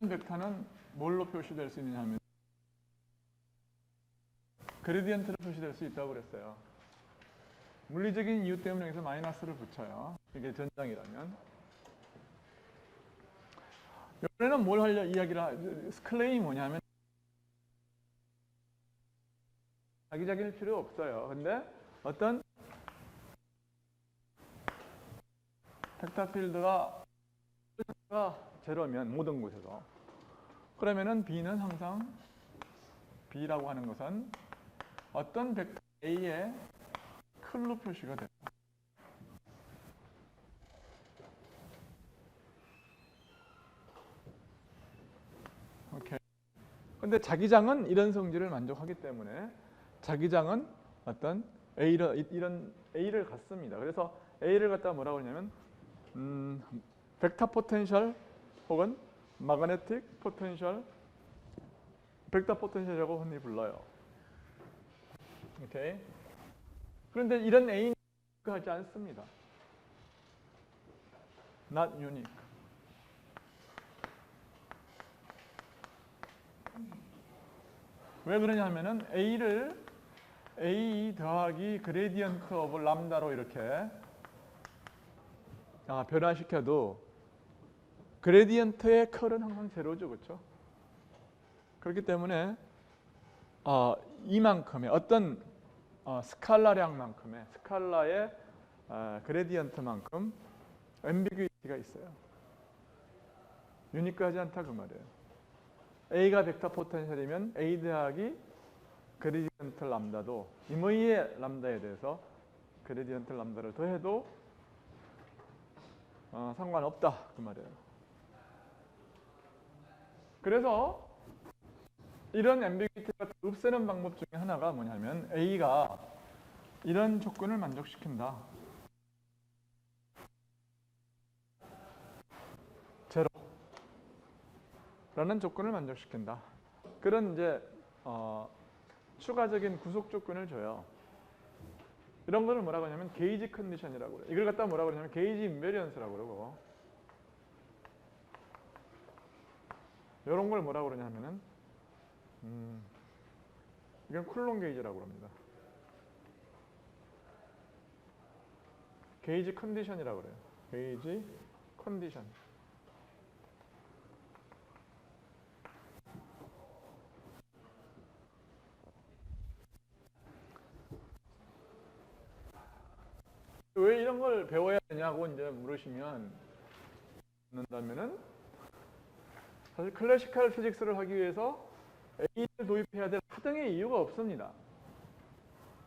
벡터는 뭘로 표시될 수 있느냐 하면 그레디언트로 표시될 수 있다고 그랬어요. 물리적인 이유 때문에 여기서 마이너스를 붙여요. 이게 전장이라면. 이번에는 뭘 하려 이야기를 클레임이 뭐냐면 자기자기일 필요 없어요. 근데 어떤 벡터 필드가 제로면 모든 곳에서 그러면은 B는 항상 B라고 하는 것은 어떤 벡터 A의 클로 표시가 돼요. 오케이. 근데 자기장은 이런 성질을 만족하기 때문에 자기장은 어떤 이런 A를 갖습니다. 그래서 A를 갖다가 뭐라고 하냐면 벡터 포텐셜 혹은 마그네틱 포텐셜, 벡터 포텐셜이라고 흔히 불러요. 오케이. 그런데 이런 A는 하지 않습니다. Not unique. 왜 그러냐면은 A를 A 더하기 그레디언트 오브 람다로 이렇게 변화시켜도 그레디언트의 컬은 항상 제로죠, 그렇죠? 그렇기 때문에 이만큼의 어떤 스칼라량만큼의 스칼라의 그레디언트만큼 앰비규이티가 있어요. 유니크하지 않다 그 말이에요. A가 벡터 포텐셜이면 A 더하기 그레디언트 람다도 임의의 람다에 대해서 그레디언트 람다를 더해도 상관없다 그 말이에요. 그래서 이런 앰비규이티가 없애는 방법 중에 하나가 뭐냐면 A가 이런 조건을 만족시킨다. 제로라는 조건을 만족시킨다. 그런 이제 추가적인 구속 조건을 줘요. 이런 거를 뭐라고 하냐면 게이지 컨디션이라고 그래요. 이걸 갖다 뭐라고 그러냐면 게이지 인베리언스라고 그러고 이런 걸 뭐라고 그러냐면은 이건 쿨론 게이지라고 합니다. 게이지 컨디션이라고 그래요. 게이지 컨디션. 왜 이런 걸 배워야 되냐고 이제 물으시면 사실 클래시컬 피직스를 하기 위해서 A를 도입해야 될 하등의 이유가 없습니다.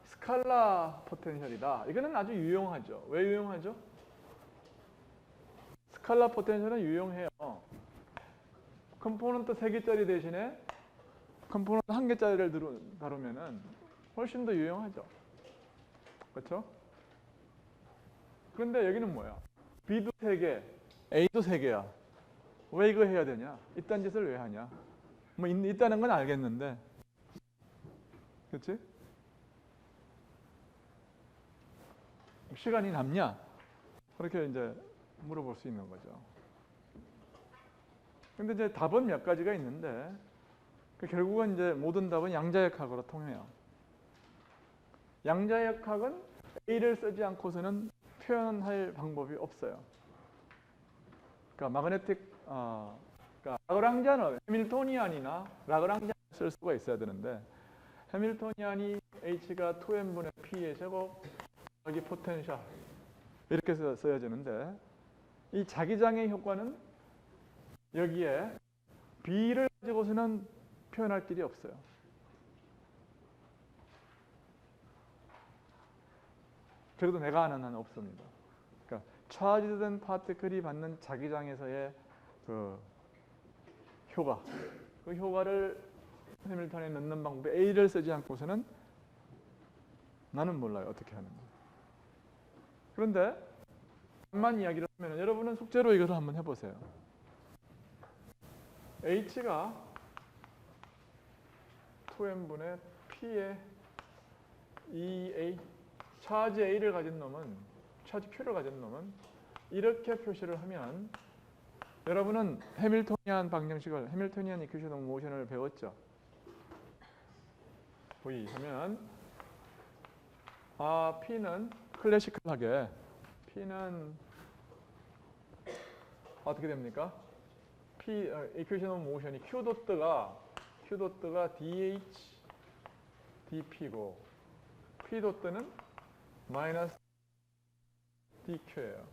스칼라 포텐셜이다. 이거는 아주 유용하죠. 왜 유용하죠? 스칼라 포텐셜은 유용해요. 컴포넌트 3개짜리 대신에 컴포넌트 1개짜리를 다루면은 훨씬 더 유용하죠. 그렇죠? 그런데 여기는 뭐야? B도 3개, A도 3개야. 왜 이거 해야 되냐? 이딴 짓을 왜 하냐? 뭐 있다는 건 알겠는데, 그렇지? 시간이 남냐? 그렇게 이제 물어볼 수 있는 거죠. 근데 이제 답은 몇 가지가 있는데, 결국은 이제 모든 답은 양자역학으로 통해요. 양자역학은 A를 쓰지 않고서는 표현할 방법이 없어요. 그러니까 그러니까 라그랑지안을 해밀토니안이나 라그랑지안을 쓸 수가 있어야 되는데, 해밀토니안이 H가 2n분의 P의 제곱 여기 포텐셜 이렇게 써야 되는데, 이 자기장의 효과는 여기에 B를 가지고서는 표현할 길이 없어요. 그래도 내가 아는 한은 없습니다. 그러니까 차지된 파티클이 받는 자기장에서의 그 효과, 그 효과를 해밀턴에 넣는 방법에 A를 쓰지 않고서는 나는 몰라요. 어떻게 하는지. 그런데 잠만 이야기를 하면 여러분은 숙제로 이것을 한번 해보세요. H가 2n분의 P의 EA 차지 A를 가진 놈은 차지 Q를 가진 놈은 이렇게 표시를 하면 여러분은 해밀토니안 방정식을 해밀토니안 이퀘이션 오브 모션을 배웠죠. V 하면 P는 클래시컬하게 P는 어떻게 됩니까? 이퀘이션 오브 모션이 Q 도트가 DH DP고 P 도트는 마이너스 DQ예요.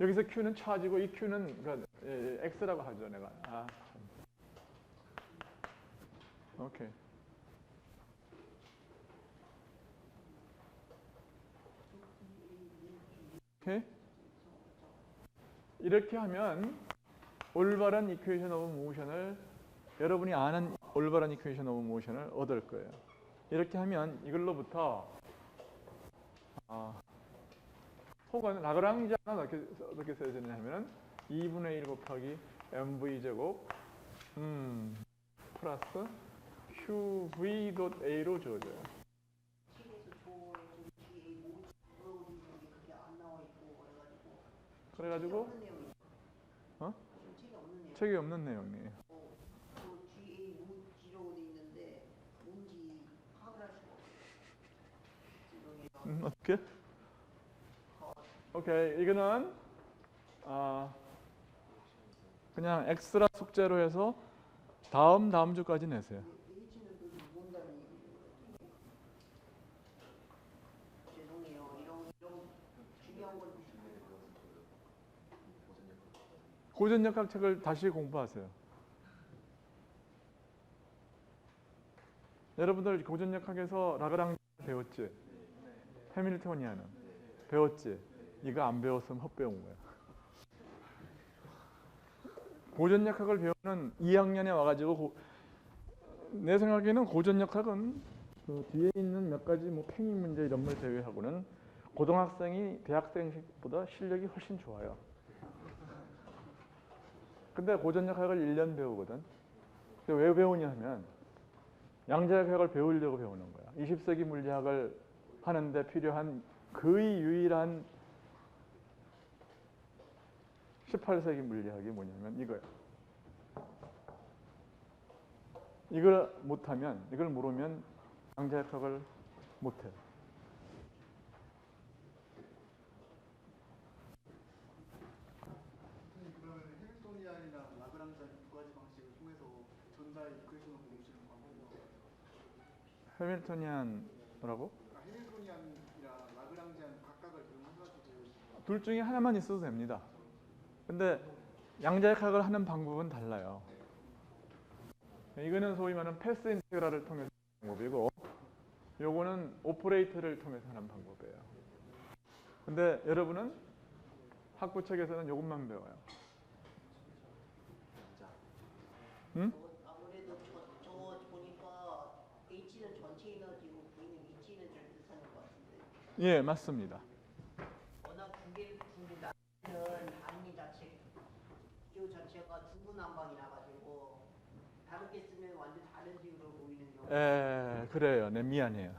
여기서 Q는 차지고 이 Q는 그러니까 X라고 하죠, 내가. 오케이. 오케이. 이렇게 하면 올바른 이퀘이션 오브 모션을 여러분이 아는 올바른 이퀘이션 오브 모션을 얻을 거예요. 이렇게 하면 이걸로부터 혹은 라그랑지안은 어떻게 써야 되냐면은 2분의 1 곱하기 mv 제곱 플러스 qv.a로 주어져요. 그래가지고 책이 없는 내용이에요. GA 무지라고 돼 있는데 뭔지 파악을 할 수가 없어요. 어떻게? 오케이, 이거는 그냥 엑스트라 숙제로 해서 다음 주까지 내세요. H는 도대체 뭔다는 얘기예요? 죄송해요. 이런 중요한 걸 고전역학 책을 다시 공부하세요. 여러분들 고전역학에서 라그랑지 배웠지? 해밀토니안은 배웠지? 이거 안 배웠으면 헛배운 거야. 고전역학을 배우는 2학년에 와가지고 내 생각에는 고전역학은 그 뒤에 있는 몇 가지 뭐 팽이 문제 이런 걸 제외하고는 고등학생이 대학생보다 실력이 훨씬 좋아요. 근데 고전역학을 1년 배우거든. 왜 배우냐 하면 양자역학을 배우려고 배우는 거야. 20세기 물리학을 하는데 필요한 거의 유일한 18세기 물리학이 뭐냐면 이거예요. 이걸 못하면, 이걸 모르면 양자역학을 못해요. 그러면 해밀토니안이나 라그랑지안 두 가지 방식을 통해서 전자의 이퀘이션 오브 모션을 구하는 해밀토니안 뭐라고? 해밀토니안이랑 라그랑지안 각각을 이용해가지고 둘 중에 하나만 있어도 됩니다. 근데 양자역학을 하는 방법은 달라요. 이거는 소위 말하는 패스 인테그랄을 통해서 하는 방법이고 요거는 오퍼레이터를 통해서 하는 방법이에요. 근데 여러분은 학부책에서는 요것만 배워요. 응? 아무래도 저 보니까 H는 전체 에너지고 V는 위치 에너지를 뜻하는 것 같은데. 예, 맞습니다. 내분난방이 나가지고 다르게 쓰면 완전 다른 식으로 보이는 경우. 그래요. 네, 미안해요.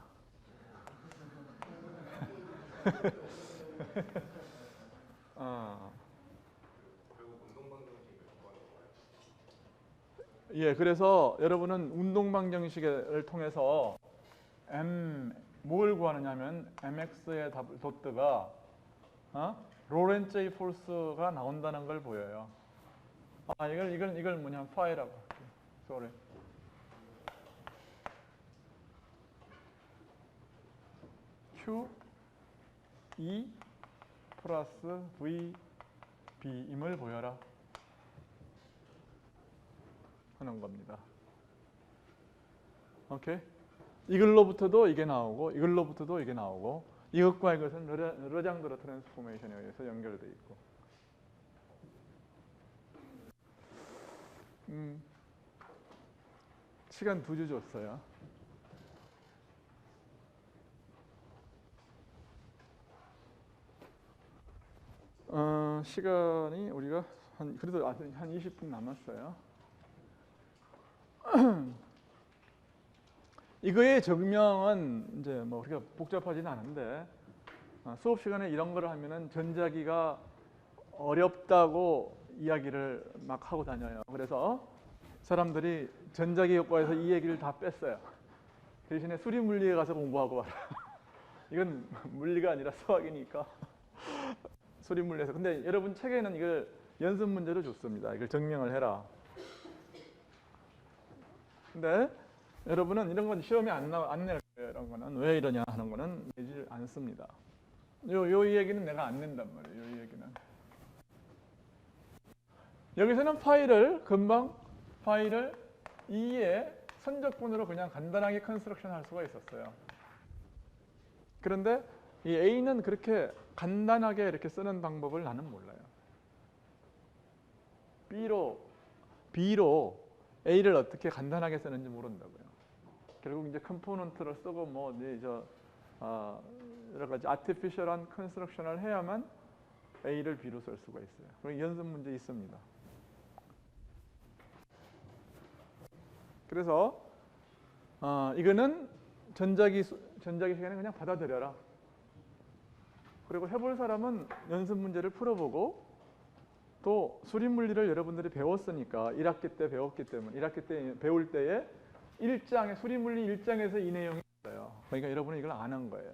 예, 그래서 여러분은 운동 방정식을 통해서 뭘 구하느냐면 mx의 도트가 로렌츠의 폴스가 나온다는 걸 보여요. 이걸 뭐냐 파이라고 할게요. sorry. Q E 플러스 V B임을 보여라 하는 겁니다. 오케이? 이걸로부터도 이게 나오고 이걸로부터도 이게 나오고 이것과 이것은 르장드로 트랜스포메이션에 의해서 연결되어 있고 시간 2주 줬어요. 시간이 우리가 그래도 한 20분 남았어요. 이거의 증명은 이제 뭐 우리가 복잡하지는 않은데 수업 시간에 이런 거를 하면은 전자기가 어렵다고 이야기를 막 하고 다녀요. 그래서 사람들이 전자기 효과에서 이 얘기를 다 뺐어요. 대신에 수리 물리에 가서 공부하고 와라. 이건 물리가 아니라 수학이니까 수리 물리에서. 근데 여러분 책에는 이걸 연습 문제로 줬습니다. 이걸 증명을 해라. 근데 여러분은 이런 건 시험에 안 낼 거예요. 이런 거는 왜 이러냐 하는 거는 내질 않습니다. 요 얘기는 내가 안 낸단 말이에요. 요 얘기는. 여기서는 금방 파이를 2의 선적분으로 그냥 간단하게 컨스트럭션 할 수가 있었어요. 그런데 이 A는 그렇게 간단하게 이렇게 쓰는 방법을 나는 몰라요. B로 A를 어떻게 간단하게 쓰는지 모른다고요. 결국 이제 컴포넌트를 쓰고 뭐 여러 가지 아티피셜한 컨스트럭션을 해야만 A를 B로 쓸 수가 있어요. 그럼 연습 문제 있습니다. 그래서 이거는 전자기 시간에 그냥 받아들여라. 그리고 해볼 사람은 연습 문제를 풀어보고 또 수리물리를 여러분들이 배웠으니까 1학기 때 배웠기 때문에 1학기 때 배울 때에 수리물리 1장에서 이 내용이 있어요. 그러니까 여러분은 이걸 아는 거예요.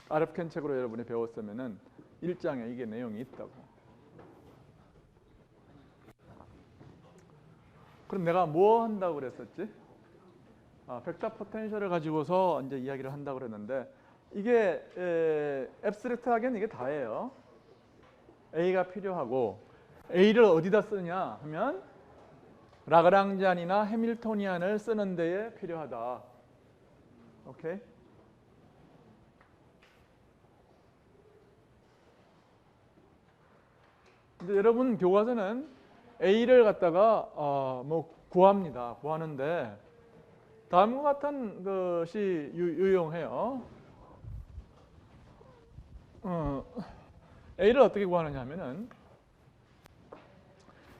아랍켄 책으로 여러분이 배웠으면은 1장에 이게 내용이 있다고. 그럼 내가 뭐 한다고 그랬었지? 벡터 포텐셜을 가지고서 이제 이야기를 한다고 그랬는데 이게 앱스트랙트하게는 이게 다예요. A가 필요하고 A를 어디다 쓰냐 하면 라그랑지안이나 해밀토니안을 쓰는 데에 필요하다. 오케이? 이제 여러분 교과서는 A를 갖다가 뭐 구합니다. 구하는데 다음과 같은 것이 유용해요. A를 어떻게 구하느냐 하면은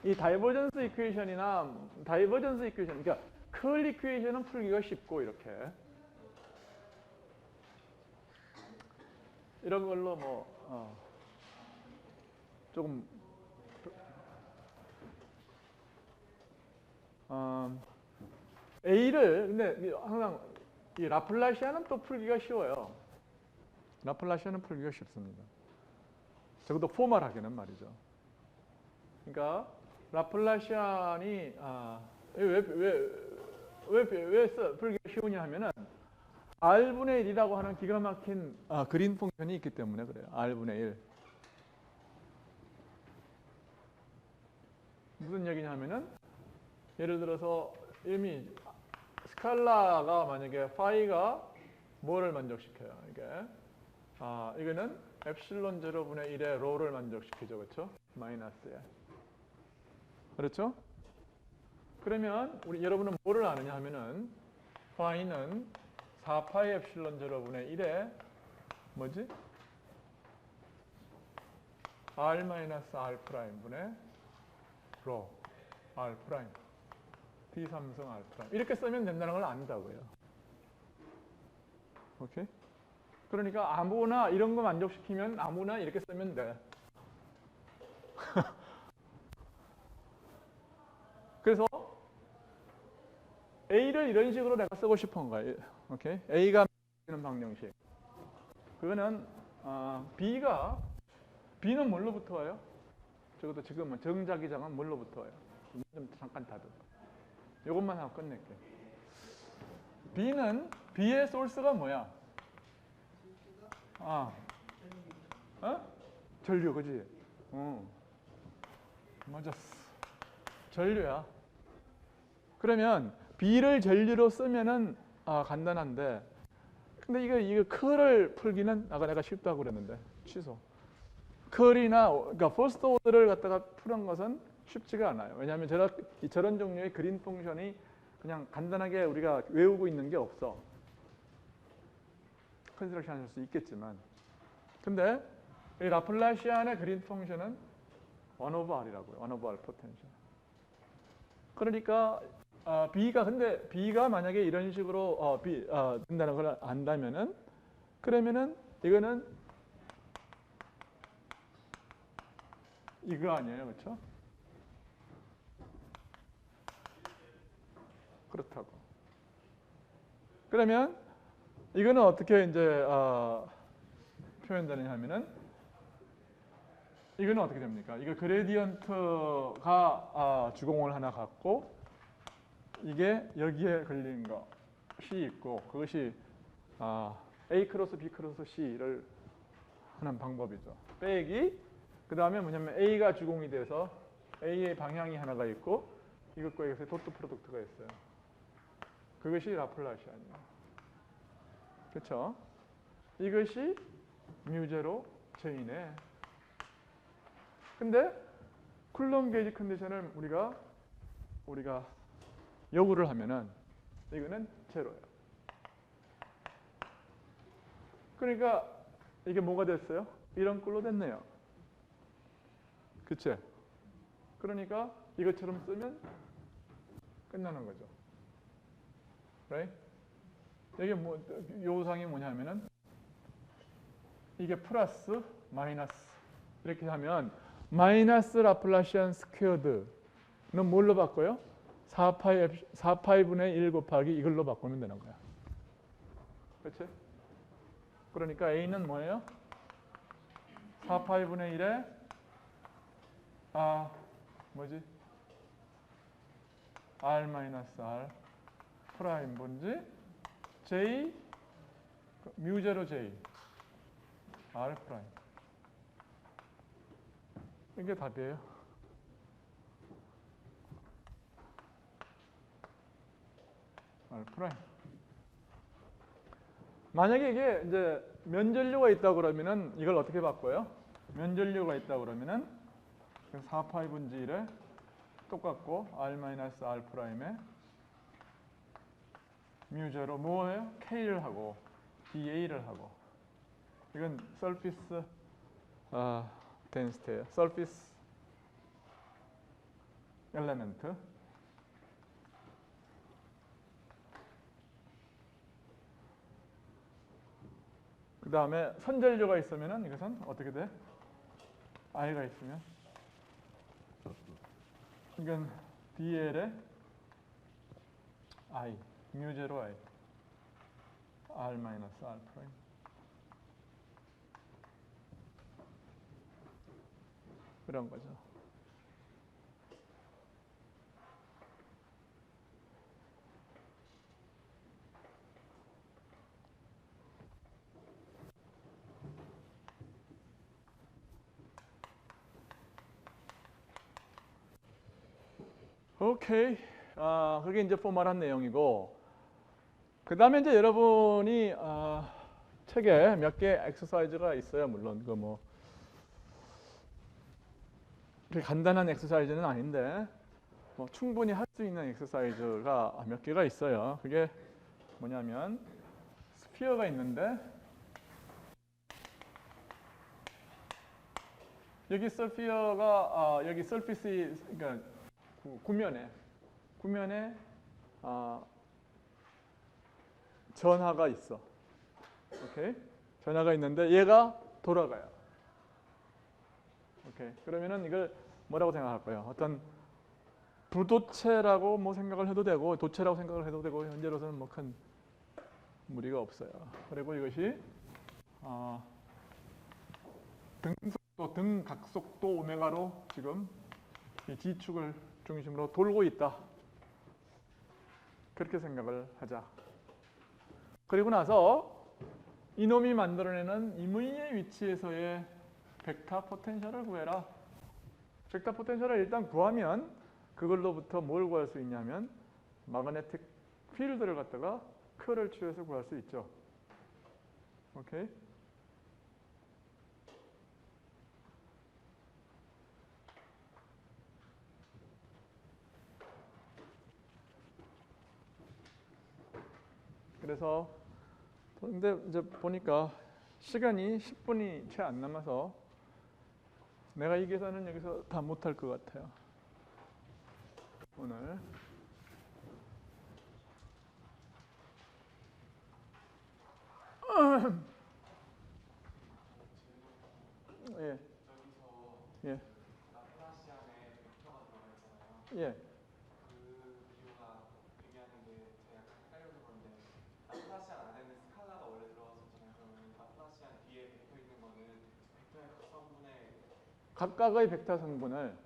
이 다이버전스 이퀘이션이나 그러니까 컬 이퀘이션은 풀기가 쉽고 이렇게 이런 걸로 뭐 조금 A를 근데 항상 이 라플라시안은 또 풀기가 쉬워요. 라플라시안은 풀기가 쉽습니다. 적어도 포멀하게는 말이죠. 그러니까 라플라시안이 왜 풀기가 쉬우냐 하면은 R분의 1이라고 하는 기가 막힌 그린 펑션이 있기 때문에 그래요. R분의 1. 무슨 얘기냐 하면은 예를 들어서 이미 스칼라가 만약에 파이가 뭐를 만족시켜요? 이거는 엡실론 제로분의 1의 로를 만족시키죠. 그렇죠? 마이너스에. 그렇죠? 그러면 여러분은 뭐를 아느냐 하면은 파이는 4파이 엡실론 제로분의 1의 뭐지? r 마이너스 r 프라임 분의 로 r 프라임 d 3승 r 프라임 이렇게 쓰면 된다는 걸 안다고요. 오케이? 그러니까 아무나 이런 거 만족시키면 아무나 이렇게 쓰면 돼. 그래서 A를 이런 식으로 내가 쓰고 싶은 거예요. 오케이? A가 는 방정식. 그거는 B는 뭘로부터 와요? 적어도 지금은 정자기장은 뭘로부터 와요? 좀 잠깐 다듬어. 이것만 하고 끝낼게. B의 소스가 뭐야? 전류, 그지? 맞았어. 전류야. 그러면 B를 전류로 쓰면은 간단한데, 근데 이거 컬을 풀기는 아까 내가 쉽다고 그랬는데 취소. 컬이나 그러니까 퍼스트 오더를 갖다가 푸는 것은 쉽지가 않아요. 왜냐하면 저런 종류의 그린 펑션이 그냥 간단하게 우리가 외우고 있는 게 없어. 컨스트럭션 하실 수 있겠지만, 근데 이 라플라시안의 그린 펑션은 1 over r이라고요. 1 over r 포텐셜. 그러니까 B가 만약에 이런 식으로 된다는 걸 안다면은, 그러면은 이거는 이거 아니에요, 그렇죠? 그렇다고. 그러면 이거는 어떻게 이제 표현되느냐면은, 이거는 어떻게 됩니까? 이거 그레디언트가 주공을 하나 갖고, 이게 여기에 걸린 것이 있고, 그것이 A 크로스 B 크로스 C를 하는 방법이죠. 빼기, 그 다음에 뭐냐면 A가 주공이 돼서 A의 방향이 하나가 있고, 이것과 이것의 도트 프로덕트가 있어요. 그것이 라플라시안이에요. 그렇죠? 이것이 뮤제로 J네. 근데 쿨롬 게이지 컨디션을 우리가 요구를 하면은 이거는 제로예요. 그러니까 이게 뭐가 됐어요? 이런 꼴로 됐네요. 그치? 그러니까 이것처럼 쓰면 끝나는 거죠. right? 이게 요상이 뭐냐면은 이게 플러스 마이너스 이렇게 하면 마이너스 라플라시안 스퀘어드는 뭘로 바꿔요? 4파이분의 1 곱하기 이걸로 바꾸면 되는 거야. 그렇지? 그러니까 A는 뭐예요? 4파이분의 1에 R 마이너스 R 프라임 분지 J 뮤제로 J R 프라임. 이게 답이에요. R 프라임. 만약에 이게 이제 면전류가 있다 그러면은 이걸 어떻게 바꿔요? 면전류가 있다 그러면은 4파이 분지 1에 똑같고 R 마이너스 R 프라임에 뮤제로 뭐예요? K를 하고 DA를 하고, 이건 서피스 덴시티예요. 서피스 엘레멘트. 그 다음에 선전류가 있으면은 이것은 어떻게 돼? I가 있으면 이건 DL에 I 뮤제로 I R 마이너스 R 프라임. 그런 거죠. 오케이. 그게 이제 포멀한 내용이고, 그 다음에 이제 여러분이 책에 몇 개 엑서사이즈가 있어요. 물론 그 뭐 그렇게 간단한 엑서사이즈는 아닌데 뭐 충분히 할 수 있는 엑서사이즈가 몇 개가 있어요. 그게 뭐냐면 스피어가 있는데 여기 서피어가 여기 서피스 그러니까 구면에 전하가 있어. 오케이? 전하가 있는데 얘가 돌아가요. 오케이. 그러면은 이걸 뭐라고 생각할 거예요? 어떤 부도체라고 뭐 생각을 해도 되고 도체라고 생각을 해도 되고 현재로서는 뭐 큰 무리가 없어요. 그리고 이것이 등속도 등각속도 오메가로 지금 이 G축을 중심으로 돌고 있다. 그렇게 생각을 하자. 그리고 나서 이놈이 만들어내는 임의의 위치에서의 벡터 포텐셜을 구해라. 벡터 포텐셜을 일단 구하면 그걸로부터 뭘 구할 수 있냐면 마그네틱 필드를 갖다가 크를 취해서 구할 수 있죠. 오케이? 그래서 근데 이제 보니까 시간이 10분이 채 안 남아서 내가 이 계산은 여기서 다 못할 것 같아요. 오늘. 예. 예. 라플라시안에 벡터가 들어가 있잖아요. 예. 그 비유가 의미하는 게 제가 약간 헷갈려서 그런데 라플라시안 안에는 스칼라가 원래 들어갔었잖아요. 그러면 라플라시안 뒤에 벡터 있는 거는 벡터의 각성분의 각각의 벡터 성분을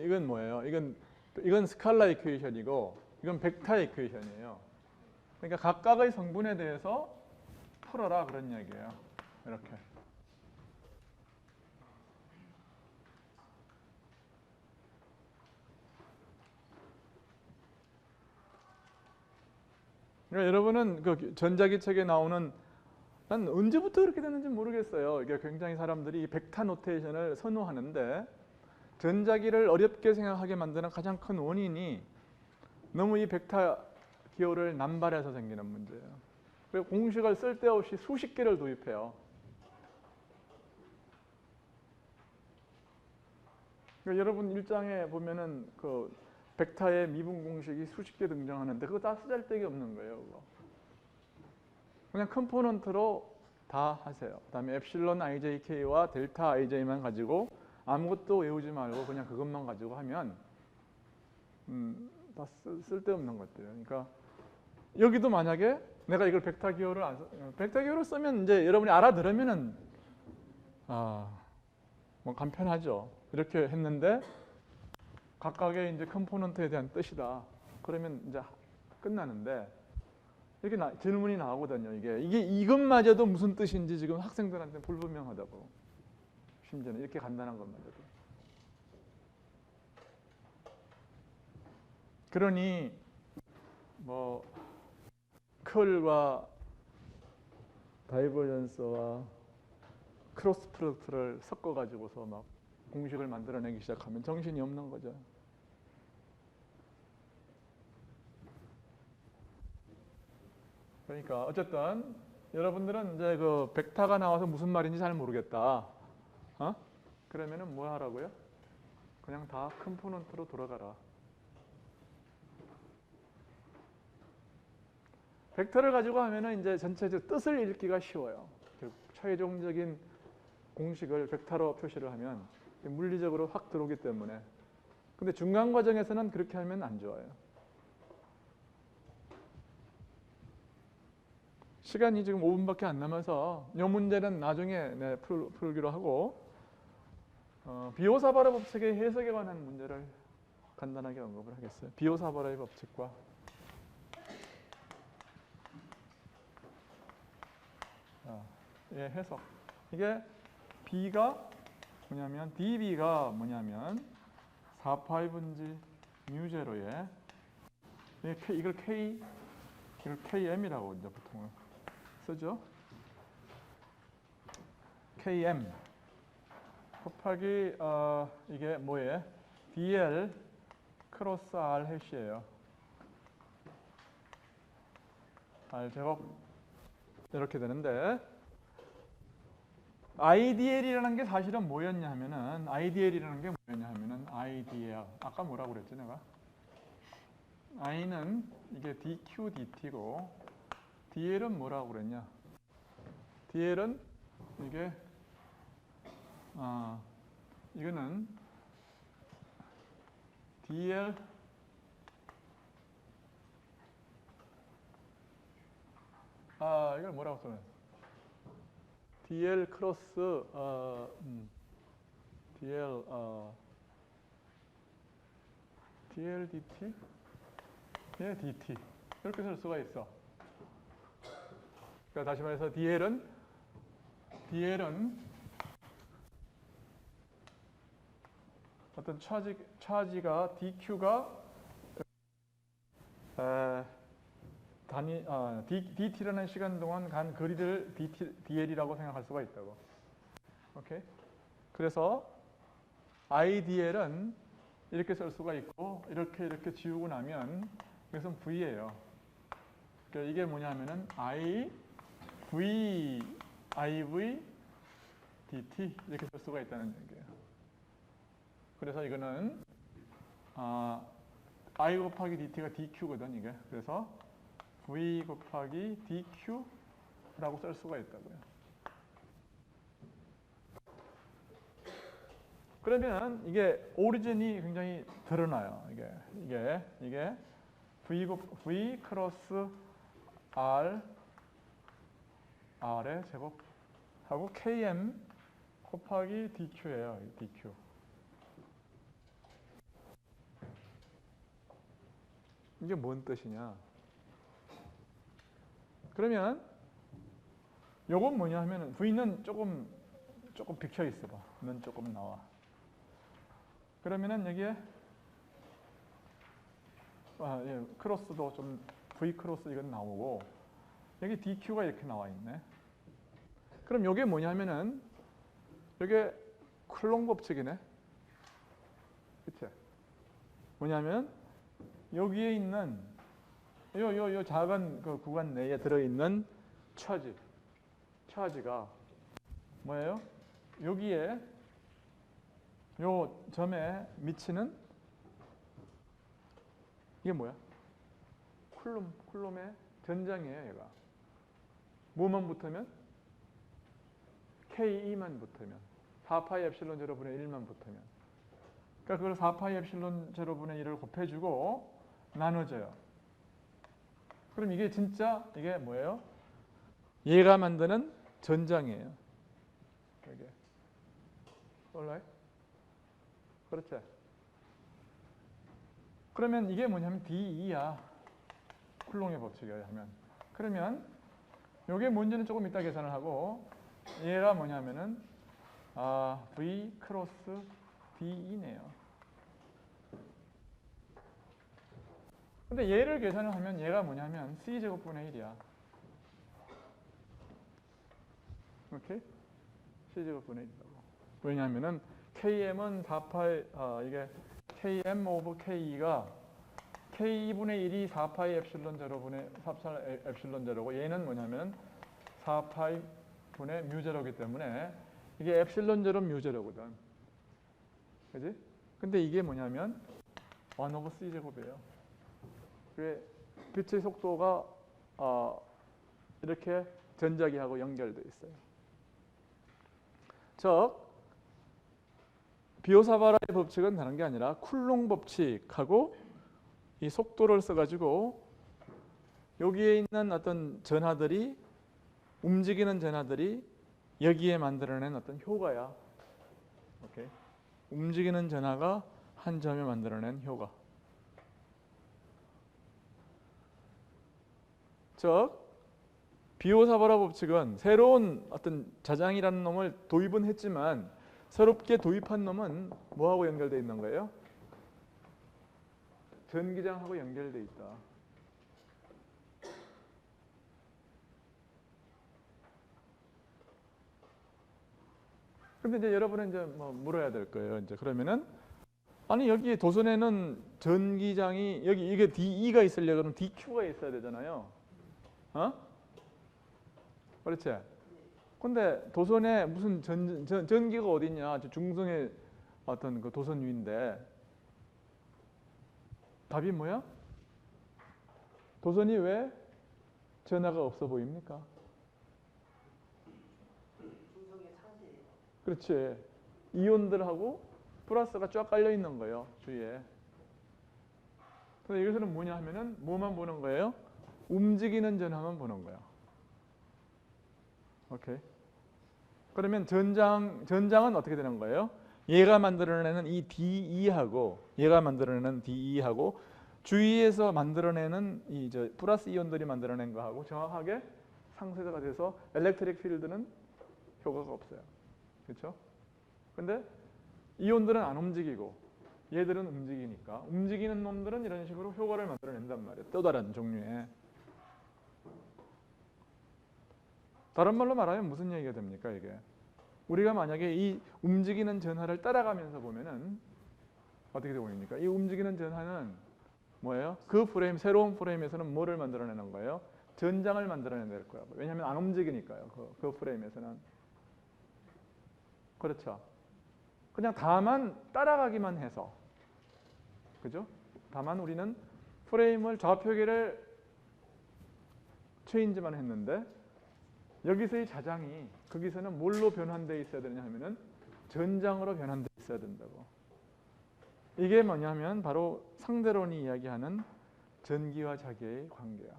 이건 뭐예요? 이건 스칼라 이퀘이션이고 이건 벡터 이퀘이션이에요. 그러니까 각각의 성분에 대해서 풀어라 그런 얘기예요. 이렇게. 그러니까 여러분은 그 전자기책에 나오는 난 언제부터 그렇게 됐는지 모르겠어요. 이게 굉장히 사람들이 이 벡터 노테이션을 선호하는데 전자기를 어렵게 생각하게 만드는 가장 큰 원인이 너무 이 벡터 기호를 남발해서 생기는 문제예요. 그리고 공식을 쓸데없이 수십 개를 도입해요. 그러니까 여러분 일장에 보면은 그 벡터의 미분 공식이 수십 개 등장하는데 그거 다 쓰잘데기 없는 거예요. 그거. 그냥 컴포넌트로 다 하세요. 그다음에 엡실론 ijk와 델타 ij만 가지고 아무것도 외우지 말고 그냥 그것만 가지고 하면 다 쓸데없는 것들이에요. 그러니까 여기도 만약에 내가 이걸 벡터 기호를 쓰면 이제 여러분이 알아들으면은 뭐 간편하죠. 이렇게 했는데 각각의 이제 컴포넌트에 대한 뜻이다. 그러면 이제 끝나는데 이렇게 질문이 나오거든요. 이게 이것마저도 무슨 뜻인지 지금 학생들한테 불분명하다고. 심지어는 이렇게 간단한 것마저도. 그러니 뭐 컬과 다이버전스와 크로스 프로덕트를 섞어 가지고서 막 공식을 만들어내기 시작하면 정신이 없는 거죠. 그러니까 어쨌든 여러분들은 이제 그 벡터가 나와서 무슨 말인지 잘 모르겠다. 그러면은 뭐 하라고요? 그냥 다 컴포넌트로 돌아가라. 벡터를 가지고 하면은 이제 전체적 뜻을 읽기가 쉬워요. 최종적인 공식을 벡터로 표시를 하면 물리적으로 확 들어오기 때문에. 근데 중간 과정에서는 그렇게 하면 안 좋아요. 시간이 지금 5분밖에 안 남아서 이 문제는 나중에 풀기로 하고 비오사바라 법칙의 해석에 관한 문제를 간단하게 언급을 하겠어요. 비오사바라의 법칙과 해석. 이게 B가 뭐냐면 dB가 뭐냐면 4파이분지 μ0에 이걸 KM이라고 이제 보통 쓰죠. KM 곱하기 이게 뭐예요? DL 크로스 R 해시예요. R 제곱 이렇게 되는데 IDL이라는 게 사실은 뭐였냐 하면은 IDL이라는 게 뭐였냐 하면은 IDL 아까 뭐라고 그랬지 내가? I는 이게 DQ, DT고 DL은 뭐라고 그랬냐? DL은 이게 이거는 DL 이걸 뭐라고 써요? DL 크로스 DL DT 예, DT 이렇게 쓸 수가 있어. 그러니까 다시 말해서 DL은 어떤 차지가 DQ가 DT라는 시간 동안 간 거리를 DL이라고 생각할 수가 있다고. 오케이? 그래서 IDL은 이렇게 쓸 수가 있고 이렇게 지우고 나면 이것은 V예요. 그러니까 이게 뭐냐면은 IV DT 이렇게 쓸 수가 있다는 얘기예요. 그래서 이거는 I 곱하기 DT가 DQ거든 이게. 그래서 V 곱하기 DQ라고 쓸 수가 있다고요. 그러면 이게 오리진이 굉장히 드러나요. 이게 V 크로스 R의 제곱하고 KM 곱하기 DQ예요. DQ. 이게 뭔 뜻이냐? 그러면 요건 뭐냐 하면은 V는 조금 비켜 있어 봐. 는 조금 나와. 그러면은 여기에 크로스도 좀 V 크로스 이건 나오고 여기 DQ가 이렇게 나와 있네. 그럼 요게 뭐냐면은 요게 쿨롱 법칙이네. 그치? 뭐냐면 여기에 있는 요 작은 그 구간 내에 들어있는 차지가 뭐예요? 여기에 요 점에 미치는 이게 뭐야? 쿨롬의 전장이에요, 얘가. 뭐만 붙으면? K2만 붙으면. 4파이 엡실론 제로분의 1만 붙으면. 그러니까 그걸 4파이 엡실론 제로분의 1을 곱해주고 나눠줘요. 그럼 이게 진짜 이게 뭐예요? 얘가 만드는 전장이에요. 이게. alright? 그렇죠? 그러면 이게 뭐냐면 D2야. 쿨롱의 법칙이에요 하면. 그러면 요게 뭔지는 조금 이따 계산을 하고 얘가 뭐냐면은 V 크로스 D2네요. 근데 얘를 계산을 하면 얘가 뭐냐면 C제곱분의 1이야. 오케이? C제곱분의 1이라고. 왜냐하면은 KM은 4파이 이게 KM 오브 K2가 K2분의 1이 4파이 엡실론 제로분의 4파이 엡실론 제로고 얘는 뭐냐면 4파이 분의 뮤 제로이기 때문에 이게 엡실론 제로 뮤 제로거든. 그지? 근데 이게 뭐냐면 1 오브 C 제곱이에요. 그게 빛의 속도가 이렇게 전자기하고 연결되어 있어요. 즉 비오사바라의 법칙은 다른 게 아니라 쿨롱 법칙하고 이 속도를 써가지고 여기에 있는 어떤 전하들이 움직이는 전하들이 여기에 만들어낸 어떤 효과야. 오케이. 움직이는 전하가 한 점에 만들어낸 효과. 즉 비오사바라 법칙은 새로운 어떤 자장이라는 놈을 도입은 했지만 새롭게 도입한 놈은 뭐하고 연결되어 있는 거예요? 전기장하고 연결되어 있다. 근데 이제 여러분은 이제 뭐 물어야 될 거예요. 이제 그러면은 아니 여기 도선에는 전기장이 여기 이게 DE가 있으려고 그러면 DQ가 있어야 되잖아요. 그렇지? 근데 도선에 무슨 전기가 어딨냐? 저 중성의 어떤 그 도선 위인데 답이 뭐야? 도선이 왜 전하가 없어 보입니까? 중성의 상태. 그렇지. 이온들하고 플러스가 쫙 깔려 있는 거예요, 주위에. 그래서 이것은 뭐냐 하면은 뭐만 보는 거예요? 움직이는 전하만 보는 거야. 오케이. 그러면 전장은 어떻게 되는 거예요? 얘가 만들어내는 이 DE하고 얘가 만들어내는 DE하고 주위에서 만들어내는 이 플러스 이온들이 만들어낸 거하고 정확하게 상쇄가 돼서 엘렉트릭 필드는 효과가 없어요. 그렇죠? 근데 이온들은 안 움직이고 얘들은 움직이니까 움직이는 놈들은 이런 식으로 효과를 만들어낸단 말이에요. 또 다른 종류의. 다른 말로 말하면 무슨 얘기가 됩니까 이게? 우리가 만약에 이 움직이는 전하를 따라가면서 보면은 어떻게 보입니까? 이 움직이는 전하는 뭐예요? 그 프레임, 새로운 프레임에서는 뭐를 만들어내는 거예요? 전장을 만들어낼 거예요. 왜냐하면 안 움직이니까요. 그 프레임에서는. 그렇죠. 그냥 다만 따라가기만 해서. 그죠? 다만 우리는 프레임을 좌표계를 체인지만 했는데 여기서의 자장이 거기서는 뭘로 변환되어 있어야 되느냐 하면은 전장으로 변환되어 있어야 된다고. 이게 뭐냐면 바로 상대론이 이야기하는 전기와 자기의 관계야.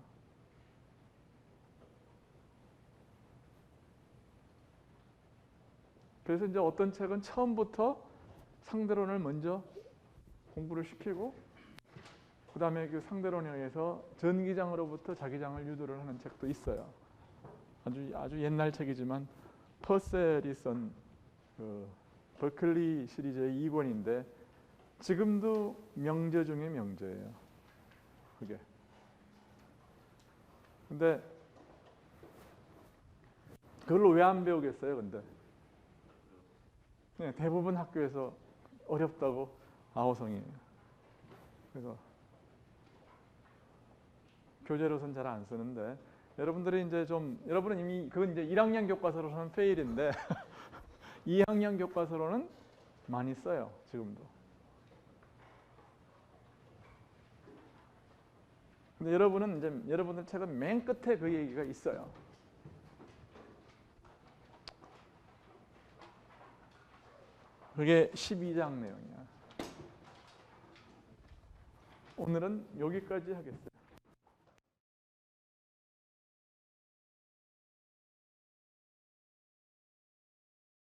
그래서 이제 어떤 책은 처음부터 상대론을 먼저 공부를 시키고 그 다음에 그 상대론에 의해서 전기장으로부터 자기장을 유도를 하는 책도 있어요. 아주 옛날 책이지만 퍼셀이 쓴 그 버클리 시리즈의 2권인데 지금도 명저 중에 명저예요. 그게. 근데 그걸로 왜 안 배우겠어요? 근데 네, 대부분 학교에서 어렵다고 아우성이에요. 그래서 교재로선 잘 안 쓰는데 여러분들이 이제 여러분은 이미 그건 이제 1학년 교과서로서는 페일인데 2학년 교과서로는 많이 써요. 지금도. 근데 여러분들 책은 맨 끝에 그 얘기가 있어요. 그게 12장 내용이야. 오늘은 여기까지 하겠어요.